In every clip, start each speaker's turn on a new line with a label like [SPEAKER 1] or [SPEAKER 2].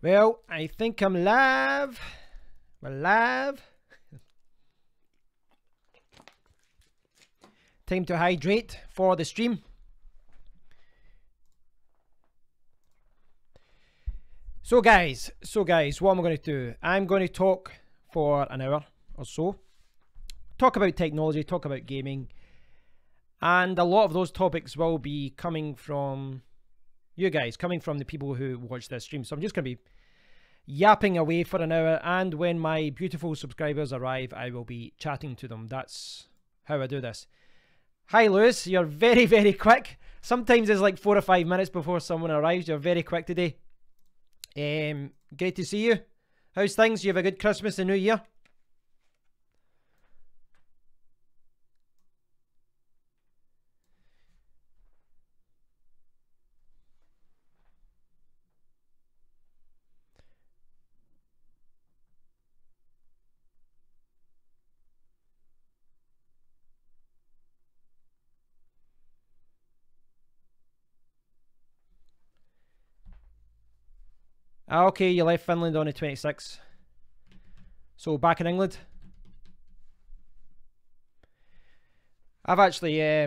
[SPEAKER 1] Well, I think I'm live. We're live. Time to hydrate for the stream. So guys, what am I going to do? I'm going to talk for an hour or so. Talk about technology, talk about gaming. And a lot of those topics will be coming from you guys, coming from the people who watch this stream. So I'm just going to be yapping away for an hour, and when my beautiful subscribers arrive, I will be chatting to them. That's how I do this. Hi Lewis, you're very, very quick. Sometimes it's like 4 or 5 minutes before someone arrives. You're very quick today. Great to see you. How's things? You have a good Christmas and New Year? Okay, you left Finland on the 26th. So back in England. I've actually, I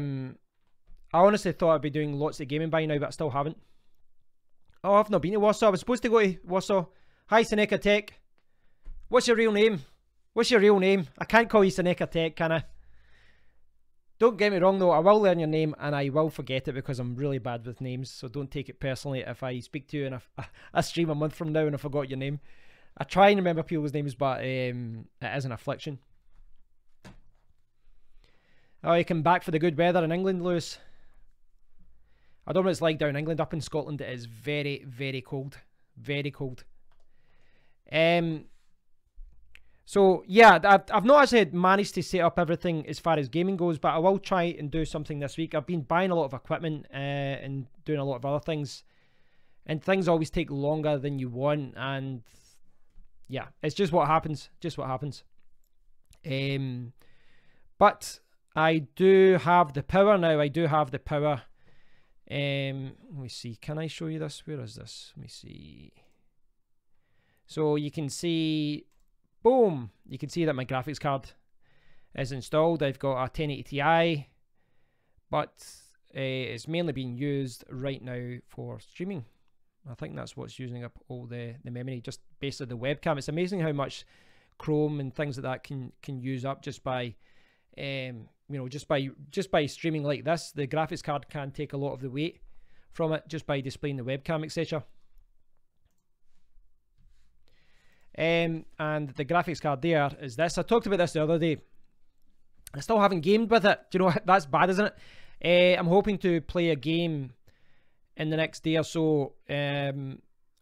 [SPEAKER 1] honestly thought I'd be doing lots of gaming by now, but I still haven't. Oh, I've not been to Warsaw. I was supposed to go to Warsaw. Hi, Seneca Tech. What's your real name? What's your real name? I can't call you Seneca Tech, can I? Don't get me wrong though, I will learn your name and I will forget it because I'm really bad with names, so don't take it personally if I speak to you in a stream a month from now and I forgot your name. I try and remember people's names, but it is an affliction. Oh, you come back for the good weather in England, Lewis? I don't know what it's like down in England. Up in Scotland it is very, very cold. Very cold. So yeah, I've not actually managed to set up everything as far as gaming goes, but I will try and do something this week. I've been buying a lot of equipment and doing a lot of other things, and things always take longer than you want, and yeah, it's just what happens. Just what happens. But I do have the power now. I do have the power. Let me see. Can I show you this? Where is this? Let me see. So you can see. Boom! You can see that my graphics card is installed. I've got a 1080 Ti, but it's mainly being used right now for streaming. I think that's what's using up all the memory, just based on the webcam. It's amazing how much Chrome and things like that can use up just by, you know, just by streaming like this. The graphics card can take a lot of the weight from it just by displaying the webcam, etc. And the graphics card there is this. I talked about this the other day. I still haven't gamed with it. Do you know what? That's bad, isn't it? I'm hoping to play a game in the next day or so. I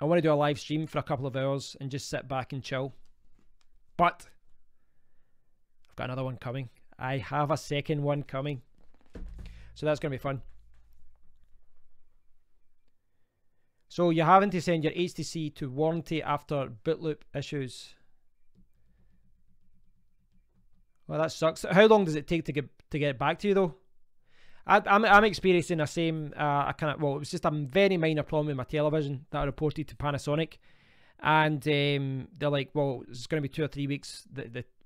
[SPEAKER 1] want to do a live stream for a couple of hours and just sit back and chill. But I've got another one coming. I have a second one coming. So that's going to be fun. So you're having to send your HTC to warranty after boot loop issues. Well, that sucks. How long does it take to get back to you though? I'm experiencing the same. It was just a very minor problem with my television that I reported to Panasonic, and they're like, well, it's going to be 2 or 3 weeks.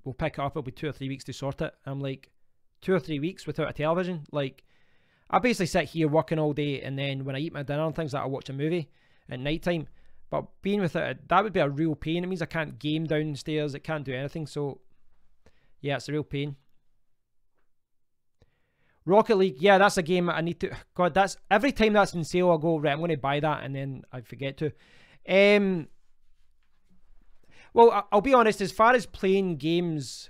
[SPEAKER 1] We'll pick it up. It'll be 2 or 3 weeks to sort it. I'm like, 2 or 3 weeks without a television? Like, I basically sit here working all day, and then when I eat my dinner and things like that, I watch a movie at night time. But being with it, that would be a real pain. It means I can't game downstairs. It can't do anything. So yeah, it's a real pain. Rocket League, yeah, that's a game I need to. God, that's every time that's in sale, I'll go, right, I'm going to buy that, and then I forget to. Well, I'll be honest. As far as playing games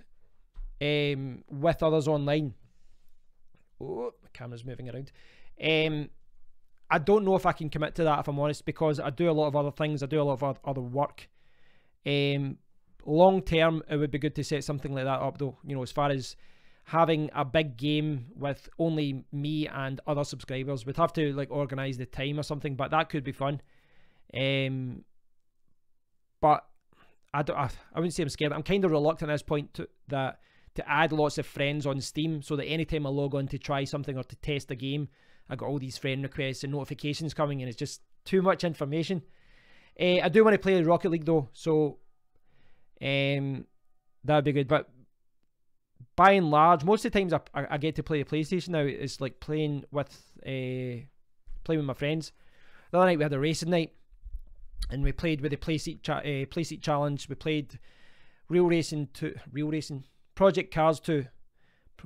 [SPEAKER 1] with others online. Oh, my camera's moving around. I don't know if I can commit to that, if I'm honest, because I do a lot of other things. I do a lot of other work. Long term, it would be good to set something like that up, though. You know, as far as having a big game with only me and other subscribers, we'd have to like organize the time or something, but that could be fun. But I wouldn't say I'm scared. I'm kind of reluctant at this point to add lots of friends on Steam, so that anytime I log on to try something or to test a game, I got all these friend requests and notifications coming, and it's just too much information. I do want to play Rocket League though, so that'd be good. But by and large, most of the times I get to play the PlayStation now. It's like playing with my friends. The other night we had a racing night, and we played with the PlayStation Challenge. We played Real Racing, Project Cars 2.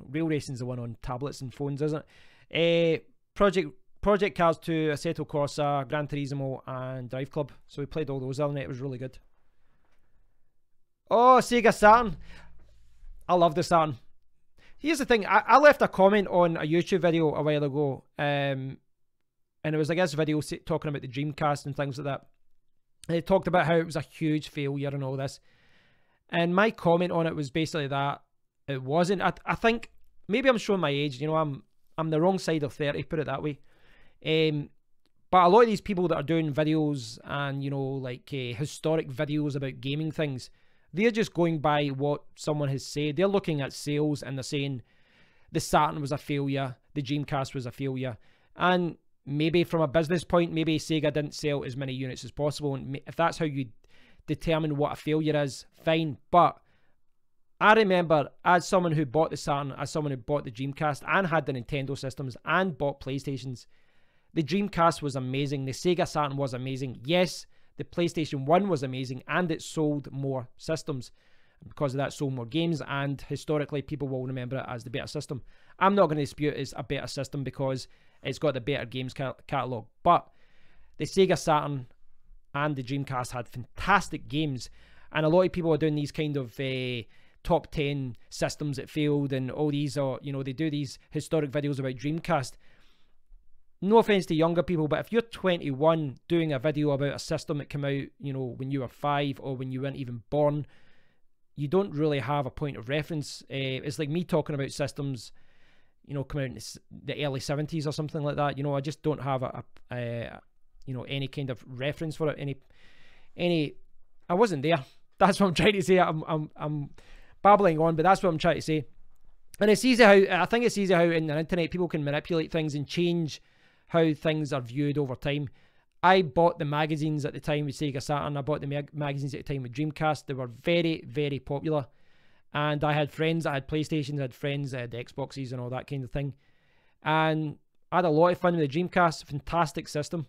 [SPEAKER 1] Real Racing's the one on tablets and phones, isn't it? Project Cars 2, Assetto Corsa, Gran Turismo, and Drive Club. So we played all those the other night. It was really good. Oh, Sega Saturn. I love the Saturn. Here's the thing. I left a comment on a YouTube video a while ago. And it was, I guess, a video talking about the Dreamcast and things like that. And it talked about how it was a huge failure and all this. And my comment on it was basically that it wasn't. I think maybe I'm showing my age. You know, I'm the wrong side of 30, put it that way. But a lot of these people that are doing videos and, you know, like historic videos about gaming things, they're just going by what someone has said. They're looking at sales and they're saying the Saturn was a failure, the Dreamcast was a failure. And maybe from a business point, maybe Sega didn't sell as many units as possible. And if that's how you determine what a failure is, fine. But I remember, as someone who bought the Saturn, as someone who bought the Dreamcast and had the Nintendo systems and bought PlayStations, the Dreamcast was amazing. The Sega Saturn was amazing. Yes, the PlayStation 1 was amazing, and it sold more systems. Because of that, sold more games, and historically, people will remember it as the better system. I'm not going to dispute it's a better system because it's got the better games catalogue. But the Sega Saturn and the Dreamcast had fantastic games, and a lot of people are doing these kind of top 10 systems that failed, and all these are, you know, they do these historic videos about Dreamcast. No offense to younger people, but if you're 21 doing a video about a system that came out, you know, when you were 5 or when you weren't even born, you don't really have a point of reference. It's like me talking about systems, you know, coming out in the early 70s or something like that. You know, I just don't have you know, any kind of reference for it. I wasn't there. That's what I'm trying to say. I'm babbling on, but that's what I'm trying to say. And it's easy I think it's easy how in the internet people can manipulate things and change how things are viewed over time. I bought the magazines at the time with Sega Saturn. I bought the magazines at the time with Dreamcast. They were very, very popular. And I had friends that had PlayStations, I had friends that had Xboxes and all that kind of thing. And I had a lot of fun with the Dreamcast. Fantastic system.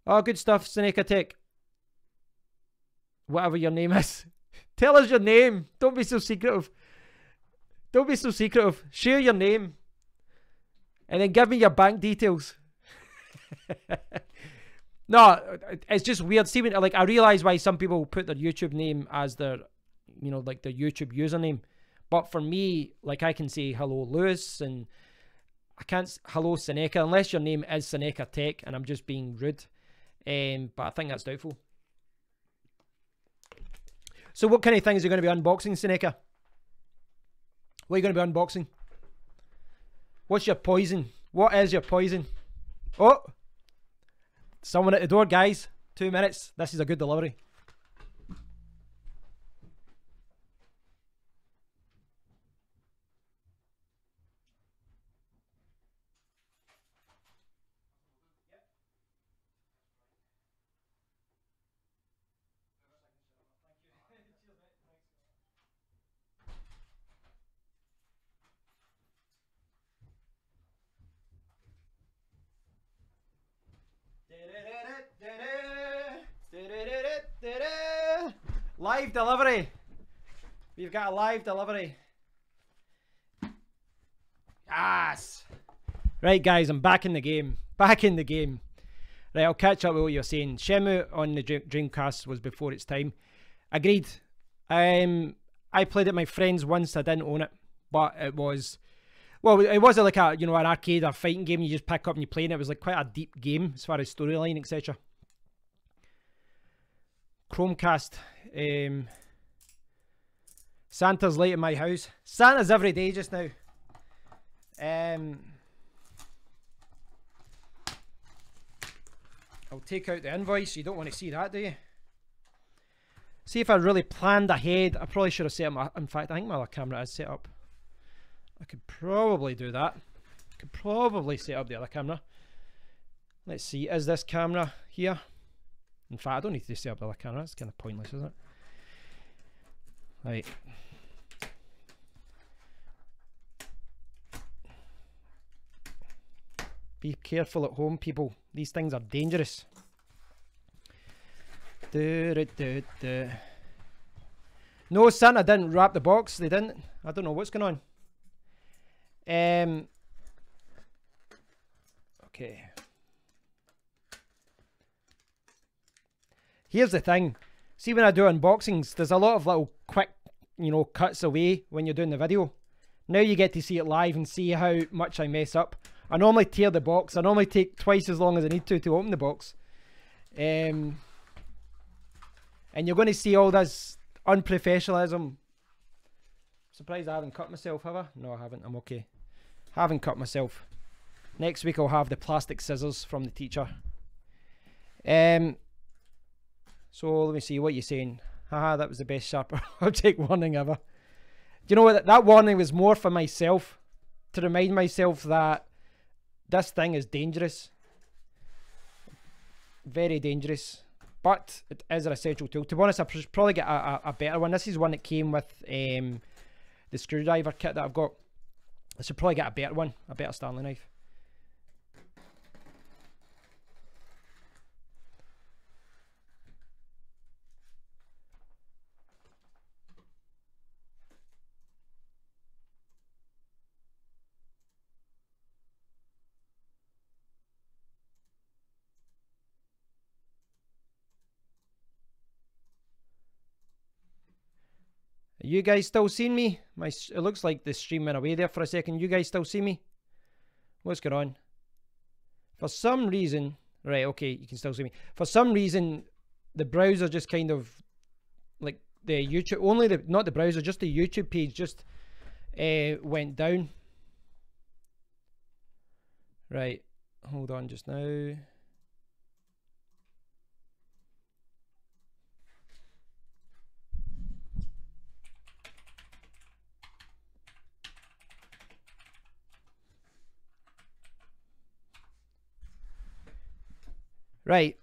[SPEAKER 1] Oh, good stuff, Seneca Tech. Whatever your name is. Tell us your name. Don't be so secretive. Don't be so secretive. Share your name. And then give me your bank details. No, it's just weird. See, when, like, I realise why some people put their YouTube name as their, you know, like their YouTube username. But for me, like, I can say hello Lewis, and I can't hello Seneca unless your name is Seneca Tech and I'm just being rude. But I think that's doubtful. So what kind of things are you going to be unboxing, Seneca? What are you going to be unboxing? What's your poison? What is your poison? Oh! Someone at the door, guys. 2 minutes. This is a good delivery. Live delivery. We've got a live delivery. Yes. Right, guys, I'm back in the game. Back in the game. Right, I'll catch up with what you're saying. Shenmue on the Dreamcast was before its time. Agreed. I played it with my friends once. I didn't own it, but it was, well, it wasn't like a, you know, an arcade or fighting game you just pick up and you play, and it was like quite a deep game as far as storyline, etc. Chromecast. Santa's late at my house. Santa's every day just now. I'll take out the invoice. You don't want to see that, do you? See, if I really planned ahead, I probably should have set up in fact, I think my other camera is set up. I could probably do that. Could probably set up the other camera. Let's see, is this camera here? In fact, I don't need to set up the other camera. It's kind of pointless, isn't it? Right. Be careful at home, people. These things are dangerous. No, Santa didn't wrap the box. They didn't. I don't know what's going on. Okay. Here's the thing. See, when I do unboxings, there's a lot of little quick, you know, cuts away when you're doing the video. Now you get to see it live and see how much I mess up. I normally tear the box. I normally take twice as long as I need to open the box. And you're going to see all this unprofessionalism. Surprised I haven't cut myself, have I? No, I haven't. I'm okay. Haven't cut myself. Next week I'll have the plastic scissors from the teacher. So let me see what you're saying. Haha, that was the best sharper object warning ever. Do you know what? That warning was more for myself, to remind myself that this thing is dangerous. Very dangerous. But it is an essential tool. To be honest, I should probably get a better one. This is one that came with the screwdriver kit that I've got. I should probably get a better one, a better Stanley knife. Are you guys still seeing me? It looks like the stream went away there for a second. You guys still see me? What's going on? For some reason, right, okay, you can still see me. For some reason, the browser just kind of, like the YouTube, not the browser, just the YouTube page just went down. Right, hold on just now. Right,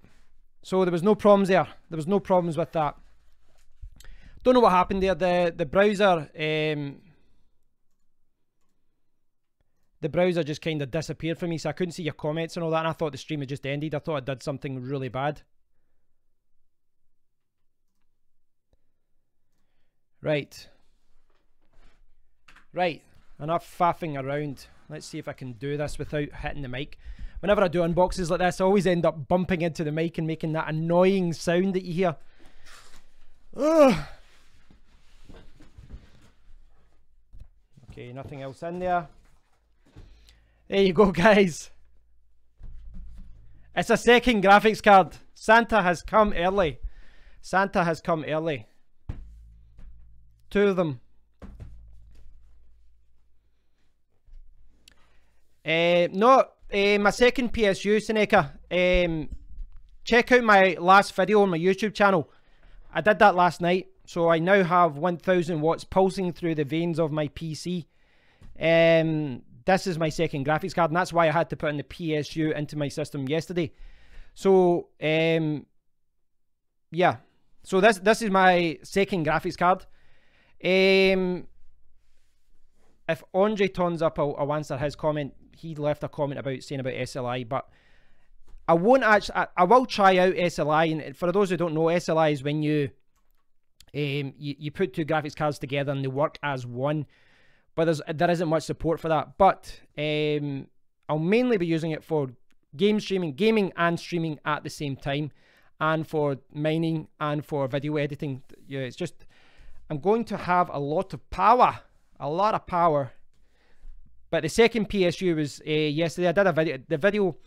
[SPEAKER 1] so there was no problems there. There was no problems with that. Don't know what happened there. The browser just kind of disappeared for me, so I couldn't see your comments and all that, and I thought the stream had just ended. I thought I did something really bad. Right. Right, enough faffing around. Let's see if I can do this without hitting the mic. Whenever I do unboxes like this, I always end up bumping into the mic and making that annoying sound that you hear. Ugh. Okay, nothing else in there. There you go, guys. It's a second graphics card. Santa has come early. Santa has come early. 2 of them. My second PSU, Seneca. Check out my last video on my YouTube channel. I did that last night, so I now have 1000 watts pulsing through the veins of my PC. This is my second graphics card, and that's why I had to put in the PSU into my system yesterday. So yeah, so this is my second graphics card. If Andre turns up, I'll answer his comment. He left a comment saying about SLI, but I won't actually. I will try out SLI, and for those who don't know, SLI is when you put 2 graphics cards together and they work as one. But there isn't much support for that. But I'll mainly be using it for gaming and streaming at the same time, and for mining and for video editing. Yeah, it's just I'm going to have a lot of power. But the second PSU was yesterday. I did a video.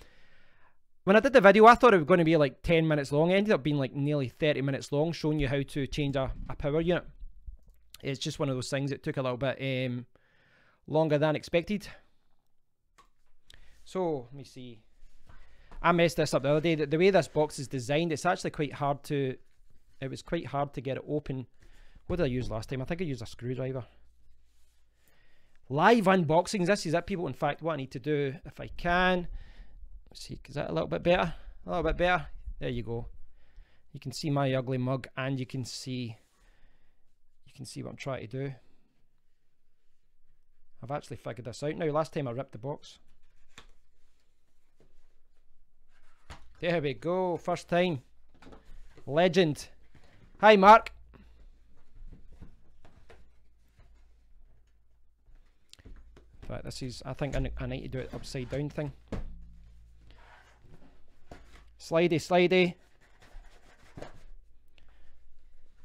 [SPEAKER 1] When I did the video, I thought it was going to be like 10 minutes long. It ended up being like nearly 30 minutes long, showing you how to change a power unit. It's just one of those things that took a little bit longer than expected. So let me see. I messed this up the other day. The way this box is designed, it's actually quite hard to. It was quite hard to get it open. What did I use last time? I think I used a screwdriver. Live unboxings. This is it, people. In fact, what I need to do, if I can, Let's see, is that a little bit better? A little bit better. There you go. You can see my ugly mug, and you can see what I'm trying to do. I've actually figured this out now. Last time I ripped the box. There we go. First time. Legend. Hi, Mark. Right, this is, I think I need to do it upside down thing. Slidey, slidey.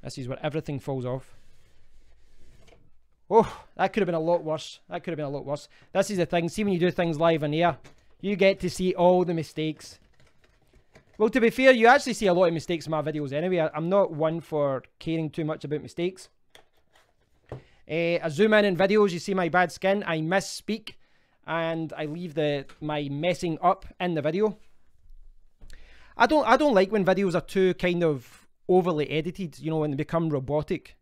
[SPEAKER 1] This is where everything falls off. Oh, that could have been a lot worse. That could have been a lot worse. This is the thing. See, when you do things live on air, you get to see all the mistakes. Well, to be fair, you actually see a lot of mistakes in my videos anyway. I'm not one for caring too much about mistakes. I zoom in videos, you see my bad skin. I misspeak, and I leave my messing up in the video. I don't like when videos are too kind of overly edited, you know, when they become robotic.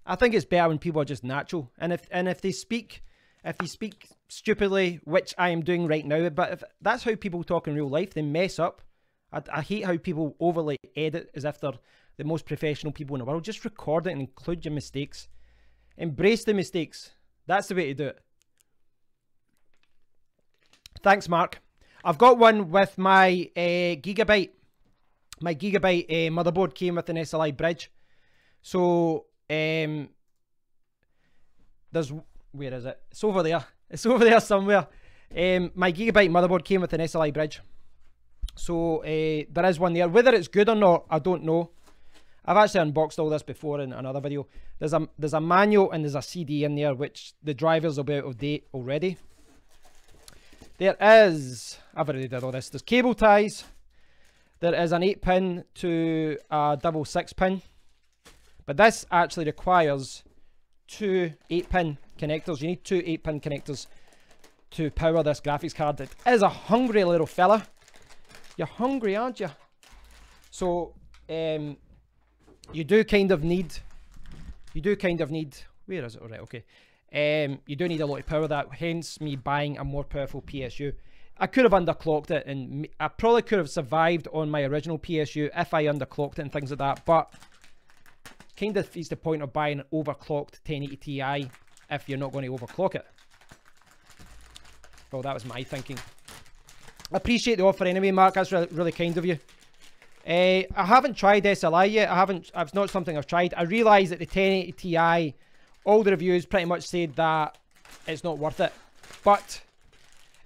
[SPEAKER 1] I think it's better when people are just natural. And if they speak stupidly, which I am doing right now, but if that's how people talk in real life, they mess up. I hate how people overly edit as if they're the most professional people in the world. Just record it and include your mistakes. Embrace the mistakes. That's the way to do it. Thanks, Mark. I've got one with my Gigabyte. My Gigabyte motherboard came with an SLI bridge. So, there's... Where is it? It's over there. It's over there somewhere. My Gigabyte motherboard came with an SLI bridge. So, there is one there. Whether it's good or not, I don't know. I've actually unboxed all this before in another video. There's a manual and there's a CD in there, which the drivers will be out of date already. There is, I've already did all this. There's cable ties. There is an 8-pin to a double 6-pin. But this actually requires two 8-pin connectors. You need two 8-pin connectors to power this graphics card. It is a hungry little fella. You're hungry, aren't you? So, you do kind of need, where is it? All right, okay. You do need a lot of power, that, hence me buying a more powerful PSU. I could have underclocked it, and I probably could have survived on my original PSU if I underclocked it and things like that, but kind of is the point of buying an overclocked 1080 Ti if you're not going to overclock it. Well, that was my thinking. I appreciate the offer anyway, Mark. That's really, really kind of you. I haven't tried SLI yet. It's not something I've tried. I realise that the 1080 Ti, all the reviews pretty much said that it's not worth it. But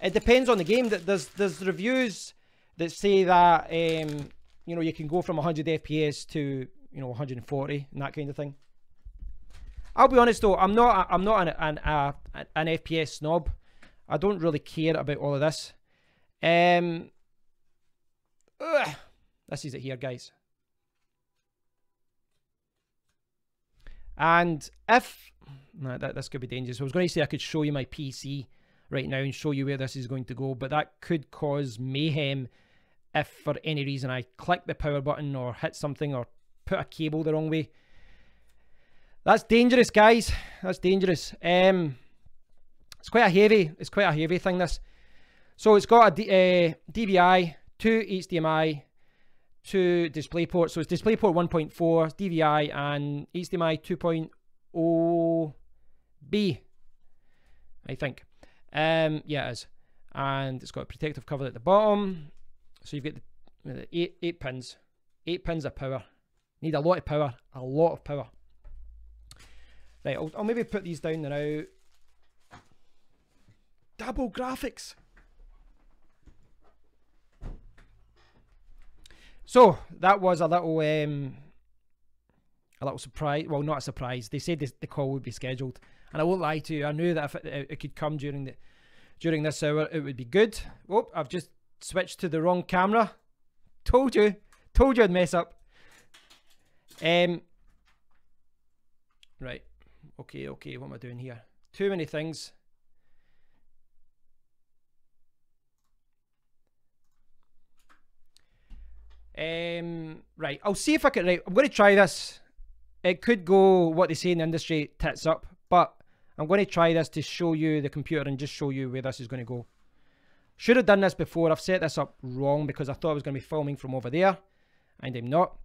[SPEAKER 1] it depends on the game. There's reviews that say that you know, you can go from 100 FPS to, you know, 140 and that kind of thing. I'll be honest though, I'm not an FPS snob. I don't really care about all of this. This is it here, guys. And if... No, this could be dangerous. I was going to say I could show you my PC right now and show you where this is going to go, but that could cause mayhem if for any reason I click the power button or hit something or put a cable the wrong way. That's dangerous, guys. That's dangerous. It's quite a heavy thing, this. So it's got a DVI, 2 HDMI, 2 DisplayPort. So it's DisplayPort 1.4, DVI, and HDMI 2.0B, I think. Yeah, it is. And it's got a protective cover at the bottom. So you've got the eight pins. 8 pins of power. Need a lot of power. A lot of power. Right, I'll maybe put these down now. Double graphics. So that was a little surprise. Well, not a surprise. They said the call would be scheduled, and I won't lie to you. I knew that if it could come during this hour, it would be good. Oh, I've just switched to the wrong camera. Told you I'd mess up. Right. Okay. What am I doing here? Too many things. Right, I'll see if I can. Right, I'm going to try this. It could go, what they say in the industry, tits up, but I'm going to try this to show you the computer and just show you where this is going to go. Should have done this before. I've set this up wrong because I thought I was going to be filming from over there, and I'm not.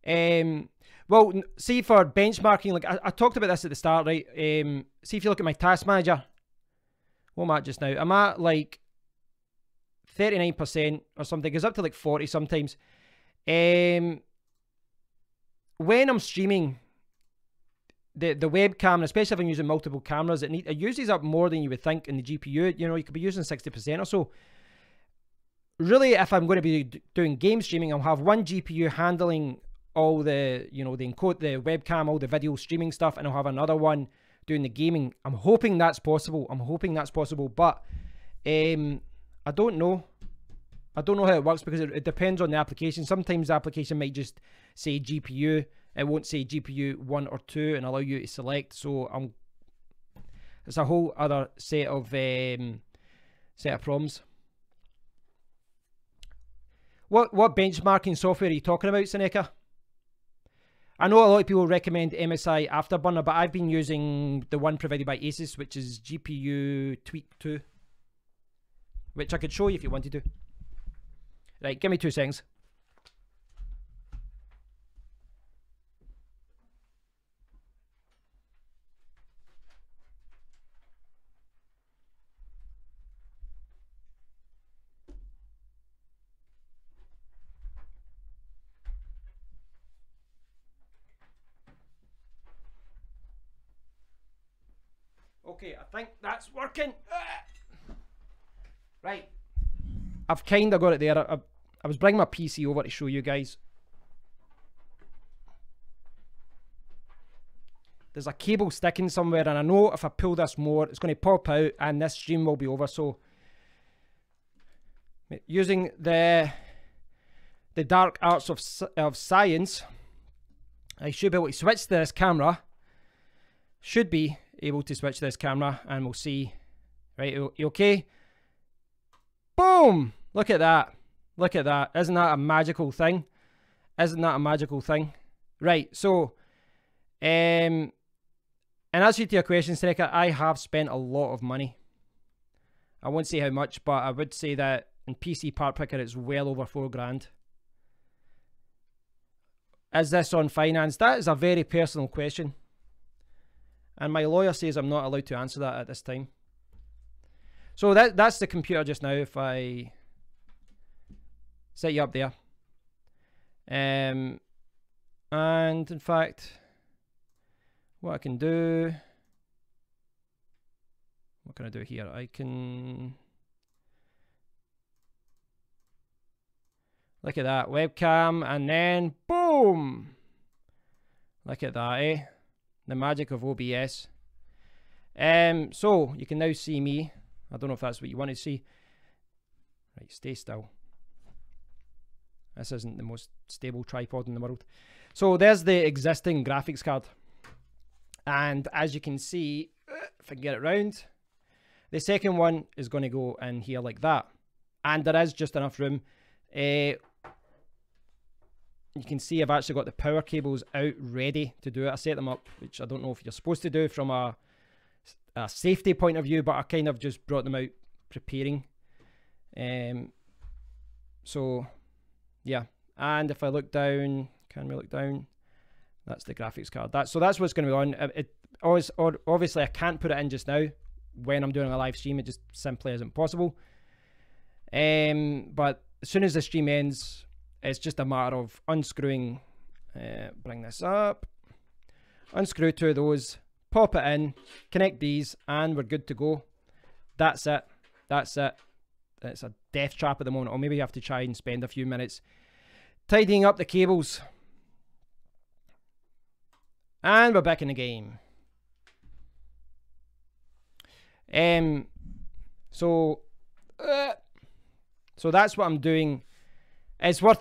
[SPEAKER 1] Well, see for benchmarking, like I talked about this at the start, right? See if you look at my task manager. What am I at just now? I'm at like 39% or something. It goes up to like 40 sometimes. When I'm streaming, the webcam, especially if I'm using multiple cameras, it uses up more than you would think in the GPU. You know, you could be using 60% or so. Really, if I'm going to be doing game streaming, I'll have one GPU handling all the, you know, the encode, the webcam, all the video streaming stuff, and I'll have another one doing the gaming. I'm hoping that's possible. But I don't know. I don't know how it works because it depends on the application. Sometimes the application might just say GPU. It won't say GPU 1 or 2 and allow you to select. So it's a whole other set of problems. What benchmarking software are you talking about, Seneca? I know a lot of people recommend MSI Afterburner, but I've been using the one provided by Asus, which is GPU Tweak 2, which I could show you if you wanted to. Right, give me 2 seconds. Okay, I think that's working. Right. I've kind of got it there. I was bringing my PC over to show you guys. There's a cable sticking somewhere, and I know if I pull this more, it's going to pop out and this stream will be over. So using the dark arts of science, I should be able to switch to this camera. Should be able to switch this camera, and we'll see. Right, you okay? Boom! Look at that. Look at that. Isn't that a magical thing? Isn't that a magical thing? Right, so in answer to your question, Seneca, I have spent a lot of money. I won't say how much, but I would say that in PC Part Picker it's well over $4,000. Is this on finance? That is a very personal question, and my lawyer says I'm not allowed to answer that at this time. So that's the computer just now. If I set you up there, and in fact, what I can do, what can I do here? I can look at that webcam, and then boom! Look at that, eh? The magic of OBS. So you can now see me. I don't know if that's what you want to see. Right, stay still. This isn't the most stable tripod in the world. So there's the existing graphics card. And as you can see, if I can get it round, the second one is going to go in here like that. And there is just enough room. You can see I've actually got the power cables out ready to do it. I set them up, which I don't know if you're supposed to do from a safety point of view, but I kind of just brought them out preparing. So yeah, and if I look down, can we look down? That's the graphics card. So that's what's going to be on. Obviously I can't put it in just now when I'm doing a live stream. It just simply isn't possible. But as soon as the stream ends, it's just a matter of unscrewing, bring this up, unscrew 2 of those, pop it in, connect these, and we're good to go. That's it. That's it. It's a death trap at the moment, or maybe you have to try and spend a few minutes tidying up the cables. And we're back in the game. So that's what I'm doing. So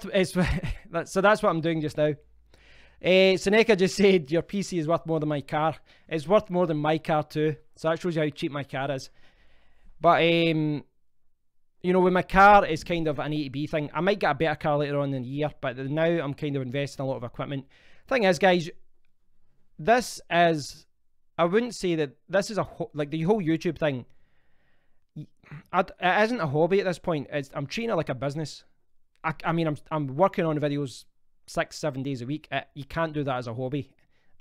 [SPEAKER 1] that's what I'm doing just now. Seneca just said your PC is worth more than my car. It's worth more than my car too. So that shows you how cheap my car is. But you know, with my car, it's kind of an A to B thing. I might get a better car later on in the year, but now I'm kind of investing a lot of equipment. Thing is, guys, this is, I wouldn't say that this is like the whole YouTube thing. it isn't a hobby at this point. I'm treating it like a business. I mean, I'm working on videos 6-7 days a week. You can't do that as a hobby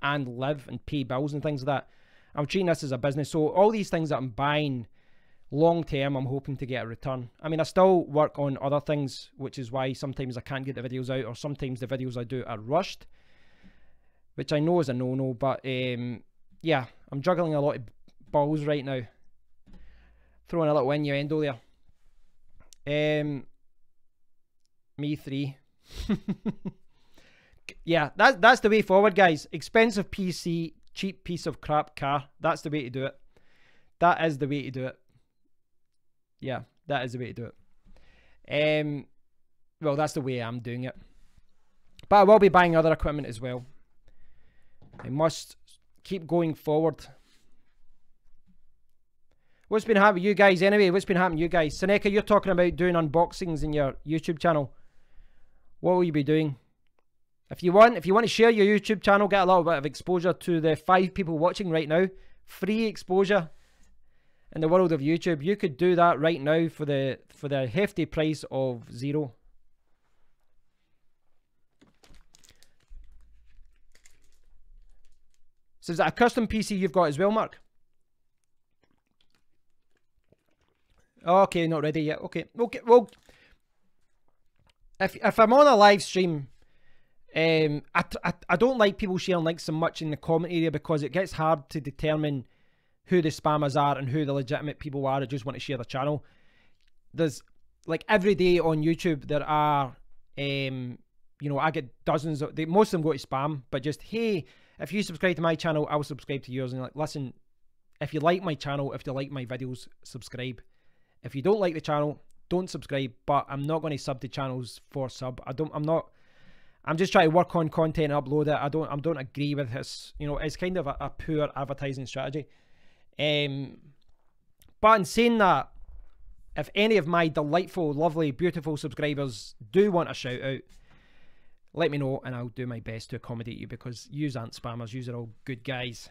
[SPEAKER 1] and live and pay bills and things like that. I'm treating this as a business. So all these things that I'm buying long term, I'm hoping to get a return. I mean, I still work on other things, which is why sometimes I can't get the videos out, or sometimes the videos I do are rushed, which I know is a no-no. But yeah, I'm juggling a lot of balls right now. Throwing a little innuendo there. Me 3. Yeah, that's the way forward, guys. Expensive PC, cheap piece of crap car. That's the way to do it. That is the way to do it. Yeah, that is the way to do it. Well, that's the way I'm doing it. But I will be buying other equipment as well. I must keep going forward. What's been happening with you guys anyway? What's been happening with you guys? Seneca, you're talking about doing unboxings in your YouTube channel. What will you be doing? If you want to share your YouTube channel, get a little bit of exposure to the 5 people watching right now. Free exposure in the world of YouTube. You could do that right now for the hefty price of 0. So is that a custom PC you've got as well, Mark? Okay, not ready yet. Okay, well, if I'm on a live stream, I don't like people sharing links so much in the comment area, because it gets hard to determine who the spammers are and who the legitimate people are that just want to share the channel. There's, like, every day on YouTube there are, you know, I get dozens of, most of them go to spam, but just, hey, if you subscribe to my channel, I will subscribe to yours. And like, listen, if you like my channel, if you like my videos, subscribe. If you don't like the channel, don't subscribe. But I'm not going to sub to channels for sub. I'm just trying to work on content and upload it. I don't agree with this. You know, it's kind of a poor advertising strategy. But in saying that, if any of my delightful, lovely, beautiful subscribers do want a shout out, let me know and I'll do my best to accommodate you, because yous aren't spammers. Yous are all good guys.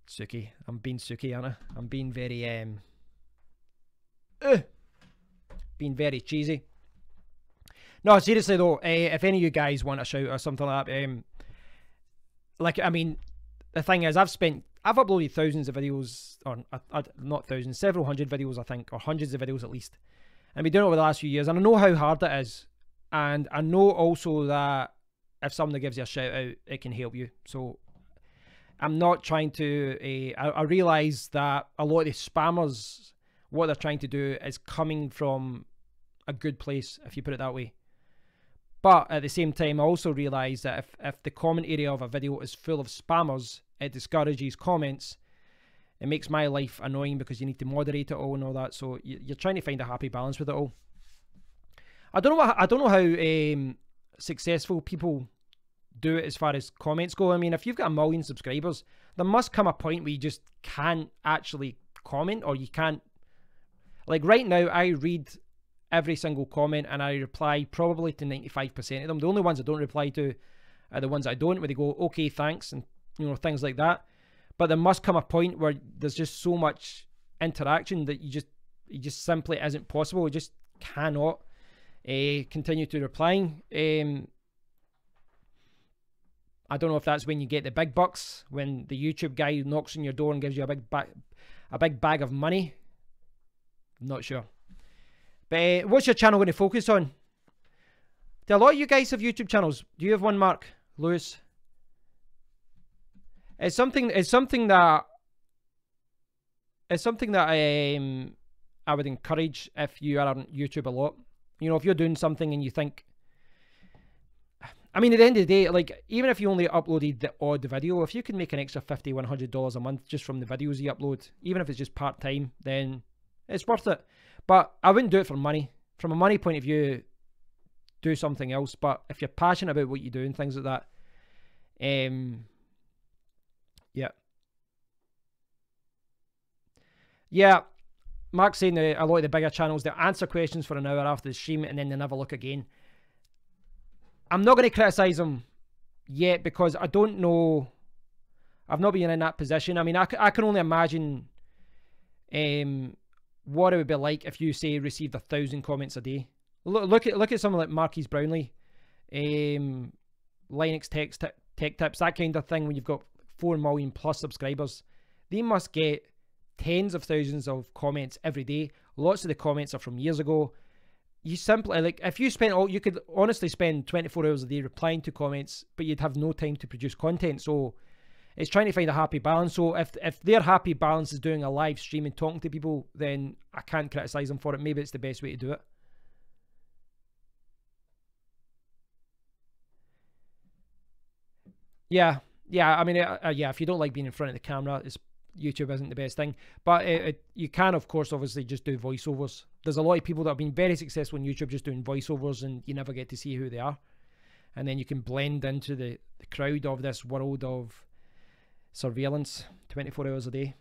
[SPEAKER 1] Suki. I'm being Suki, aren't I? I'm being very, being very cheesy. No, seriously though, if any of you guys want a shout or something like that, like, I mean, the thing is, I've uploaded thousands of videos, or not thousands, several hundred videos, I think, or hundreds of videos at least. And I've been doing it over the last few years, and I know how hard it is. And I know also that if somebody gives you a shout out, it can help you. So I'm not trying to, I realise that a lot of the spammers, what they're trying to do is coming from a good place, if you put it that way. But at the same time, I also realise that if the comment area of a video is full of spammers, it discourages comments. It makes my life annoying because you need to moderate it all and all that. So you're trying to find a happy balance with it all. I don't know how successful people do it as far as comments go. I mean, if you've got 1 million subscribers, there must come a point where you just can't actually comment, or you can't. Like right now, I read every single comment and I reply probably to 95% of them. The only ones I don't reply to are the ones I don't, where they go, okay, thanks, and you know, things like that. But there must come a point where there's just so much interaction that it just simply isn't possible. You just cannot continue to replying. I don't know if that's when you get the big bucks, when the YouTube guy knocks on your door and gives you a big bag of money. I'm not sure. But what's your channel going to focus on? Do a lot of you guys have YouTube channels? Do you have one, Mark? Lewis? It's something that I would encourage if you are on YouTube a lot. You know, if you're doing something and you think, I mean, at the end of the day, like, even if you only uploaded the odd video, if you can make an extra $50, $100 a month just from the videos you upload, even if it's just part-time, then it's worth it. But I wouldn't do it for money. From a money point of view, do something else. But if you're passionate about what you do and things like that, yeah. Mark's saying that a lot of the bigger channels, they'll answer questions for an hour after the stream and then they never look again. I'm not going to criticise them yet because I don't know. I've not been in that position. I mean, I can only imagine what it would be like if you say received 1,000 comments a day. Look at someone like Marquise Brownlee, Linux tech tips, that kind of thing. When you've got 4 million plus subscribers, they must get tens of thousands of comments every day. Lots of the comments are from years ago. You simply, like, if you spent you could honestly spend 24 hours a day replying to comments, but you'd have no time to produce content. So it's trying to find a happy balance. So if their happy balance is doing a live stream and talking to people, then I can't criticize them for it. Maybe it's the best way to do it. Yeah, I mean, yeah, if you don't like being in front of the camera, YouTube isn't the best thing. But you can, of course, obviously just do voiceovers. There's a lot of people that have been very successful on YouTube just doing voiceovers, and you never get to see who they are. And then you can blend into the crowd of this world of surveillance 24 hours a day.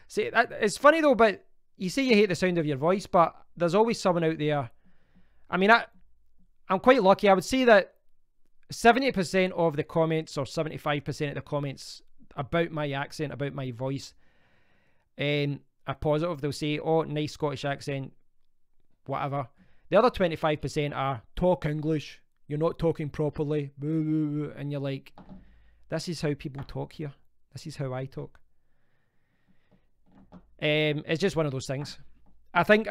[SPEAKER 1] See, it's funny though, but you say you hate the sound of your voice, but there's always someone out there. I mean, I'm quite lucky. I would say that 70% of the comments, or 75% of the comments about my accent, about my voice, are positive. They'll say, oh, nice Scottish accent, whatever. The other 25% are, talk English, you're not talking properly, and you're like, this is how people talk here. This is how I talk. It's just one of those things. I think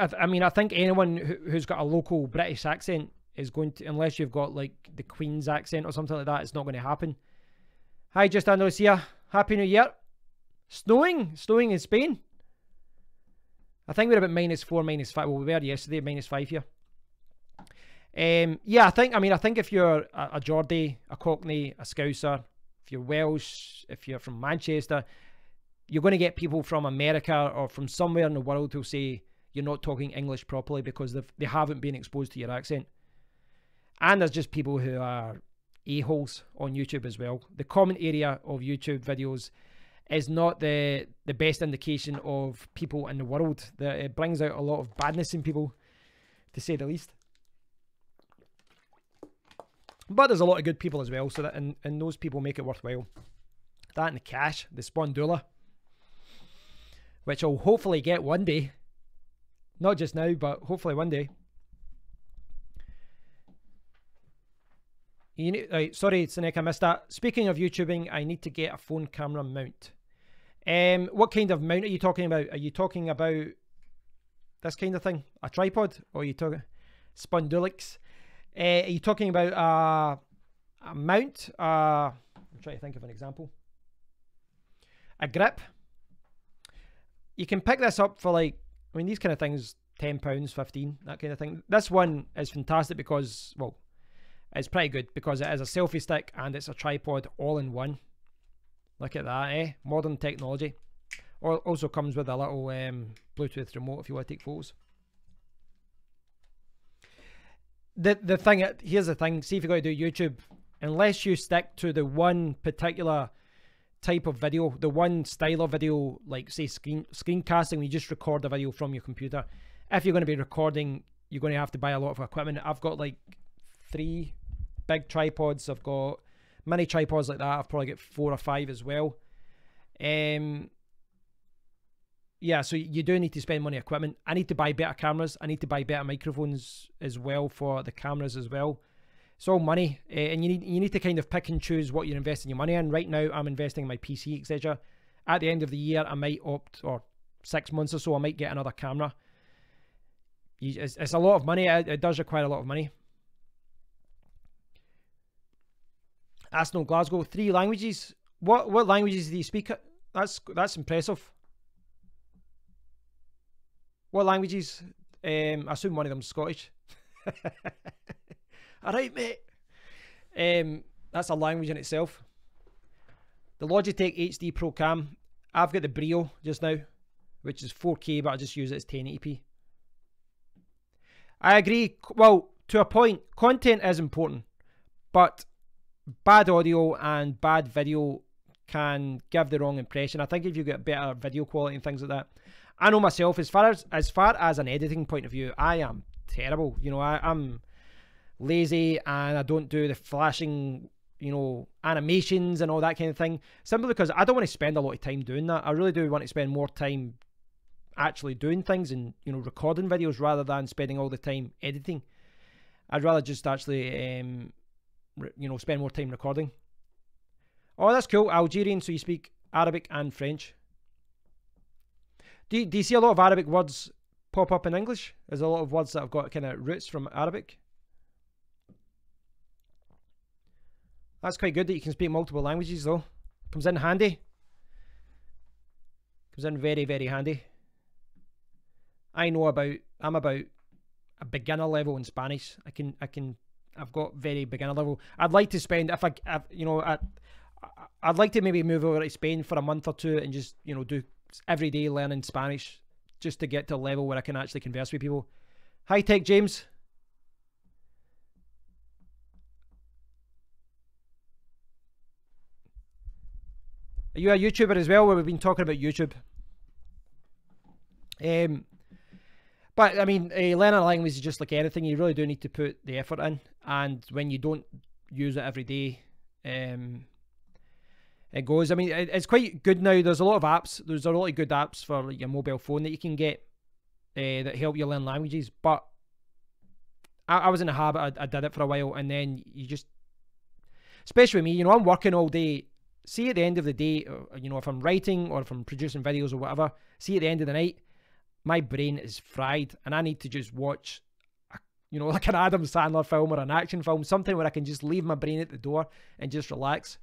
[SPEAKER 1] anyone who's got a local British accent is going to, unless you've got like the Queen's accent or something like that, it's not going to happen. Hi, Just Andros here. Happy New Year. Snowing in Spain. I think we're about -4, -5. Well, we were yesterday, -5 here. Yeah, I think if you're a Geordie, a Cockney, a Scouser, if you're Welsh, if you're from Manchester, you're going to get people from America or from somewhere in the world who'll say you're not talking English properly because they haven't been exposed to your accent. And there's just people who are a-holes on YouTube as well. The comment area of YouTube videos is not the best indication of people in the world. It brings out a lot of badness in people, to say the least. But there's a lot of good people as well, so that and those people make it worthwhile. That and the cash, the Spondula, which I'll hopefully get one day. Not just now, but hopefully one day. Sorry, Sinek, I missed that. Speaking of YouTubing, I need to get a phone camera mount. What kind of mount are you talking about? Are you talking about this kind of thing? A tripod? Or are you talking Spondulix? Are you talking about a mount? I'm trying to think of an example. A grip. You can pick this up for like, I mean, these kind of things, £10, 15, that kind of thing. This one is fantastic because, well, it's pretty good because it is a selfie stick and it's a tripod all in one. Look at that, eh? Modern technology. Also comes with a little Bluetooth remote if you want to take photos. The thing, here's the thing, see if you're going to do YouTube, unless you stick to the one particular type of video, the one style of video, like say screencasting, when you just record a video from your computer. If you're going to be recording, you're going to have to buy a lot of equipment. I've got like 3 big tripods. I've got mini tripods like that. I've probably got 4 or 5 as well. Yeah, so you do need to spend money on equipment. I need to buy better cameras. I need to buy better microphones as well for the cameras as well. It's all money, and you need to kind of pick and choose what you're investing your money in. Right now, I'm investing in my PC, etc. At the end of the year, I might opt, or 6 months or so, I might get another camera. It's a lot of money. It does require a lot of money. Arsenal Glasgow, 3 languages. What languages do you speak? That's impressive. What languages? I assume one of them's Scottish. Alright, mate. That's a language in itself. The Logitech HD Pro Cam. I've got the Brio just now, which is 4K, but I just use it as 1080p. I agree. Well, to a point, content is important, but bad audio and bad video can give the wrong impression. I think if you get better video quality and things like that. I know myself, as far as an editing point of view, I am terrible. You know, I'm lazy and I don't do the flashing you know, animations and all that kind of thing, simply because I don't want to spend a lot of time doing that. I really do want to spend more time actually doing things and, you know, recording videos rather than spending all the time editing. I'd rather just actually, you know, spend more time recording. Oh, that's cool. Algerian, so you speak Arabic and French. Do you see a lot of Arabic words pop up in English? There's a lot of words that have got kind of roots from Arabic. That's quite good that you can speak multiple languages though. Comes in handy. Comes in very, very handy. I'm about a beginner level in Spanish. I've got very beginner level. I'd like to spend, I'd like to maybe move over to Spain for a month or two and just, you know, do every day learning Spanish just to get to a level where I can actually converse with people. Hi Tech James. Are you a YouTuber as well? Where we've been talking about YouTube. But I mean, learning a language is just like anything. You really do need to put the effort in, and when you don't use it every day, it goes. I mean, it's quite good now. There's a lot of apps. There's a lot of good apps for like your mobile phone that you can get that help you learn languages. But I was in a habit. I did it for a while, and then you just, especially with me, you know, I'm working all day. See, at the end of the day, you know, if I'm writing or if I'm producing videos or whatever, see, at the end of the night, my brain is fried and I need to just watch, you know, like an Adam Sandler film or an action film, something where I can just leave my brain at the door and just relax.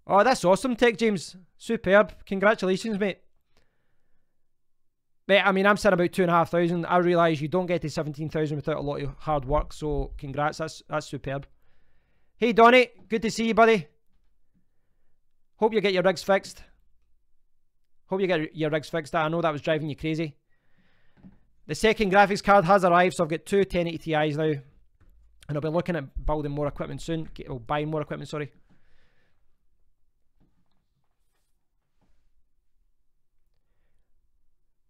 [SPEAKER 1] Oh, that's awesome, Tech James. Superb. Congratulations, mate. Mate, I mean, I'm saying about 2,500. I realise you don't get to 17,000 without a lot of hard work, so congrats. That's superb. Hey Donny, good to see you, buddy. Hope you get your rigs fixed. Hope you get your rigs fixed. I know that was driving you crazy. The second graphics card has arrived, so I've got two 1080 Ti's now. And I'll be looking at building more equipment soon. Or buying more equipment, sorry.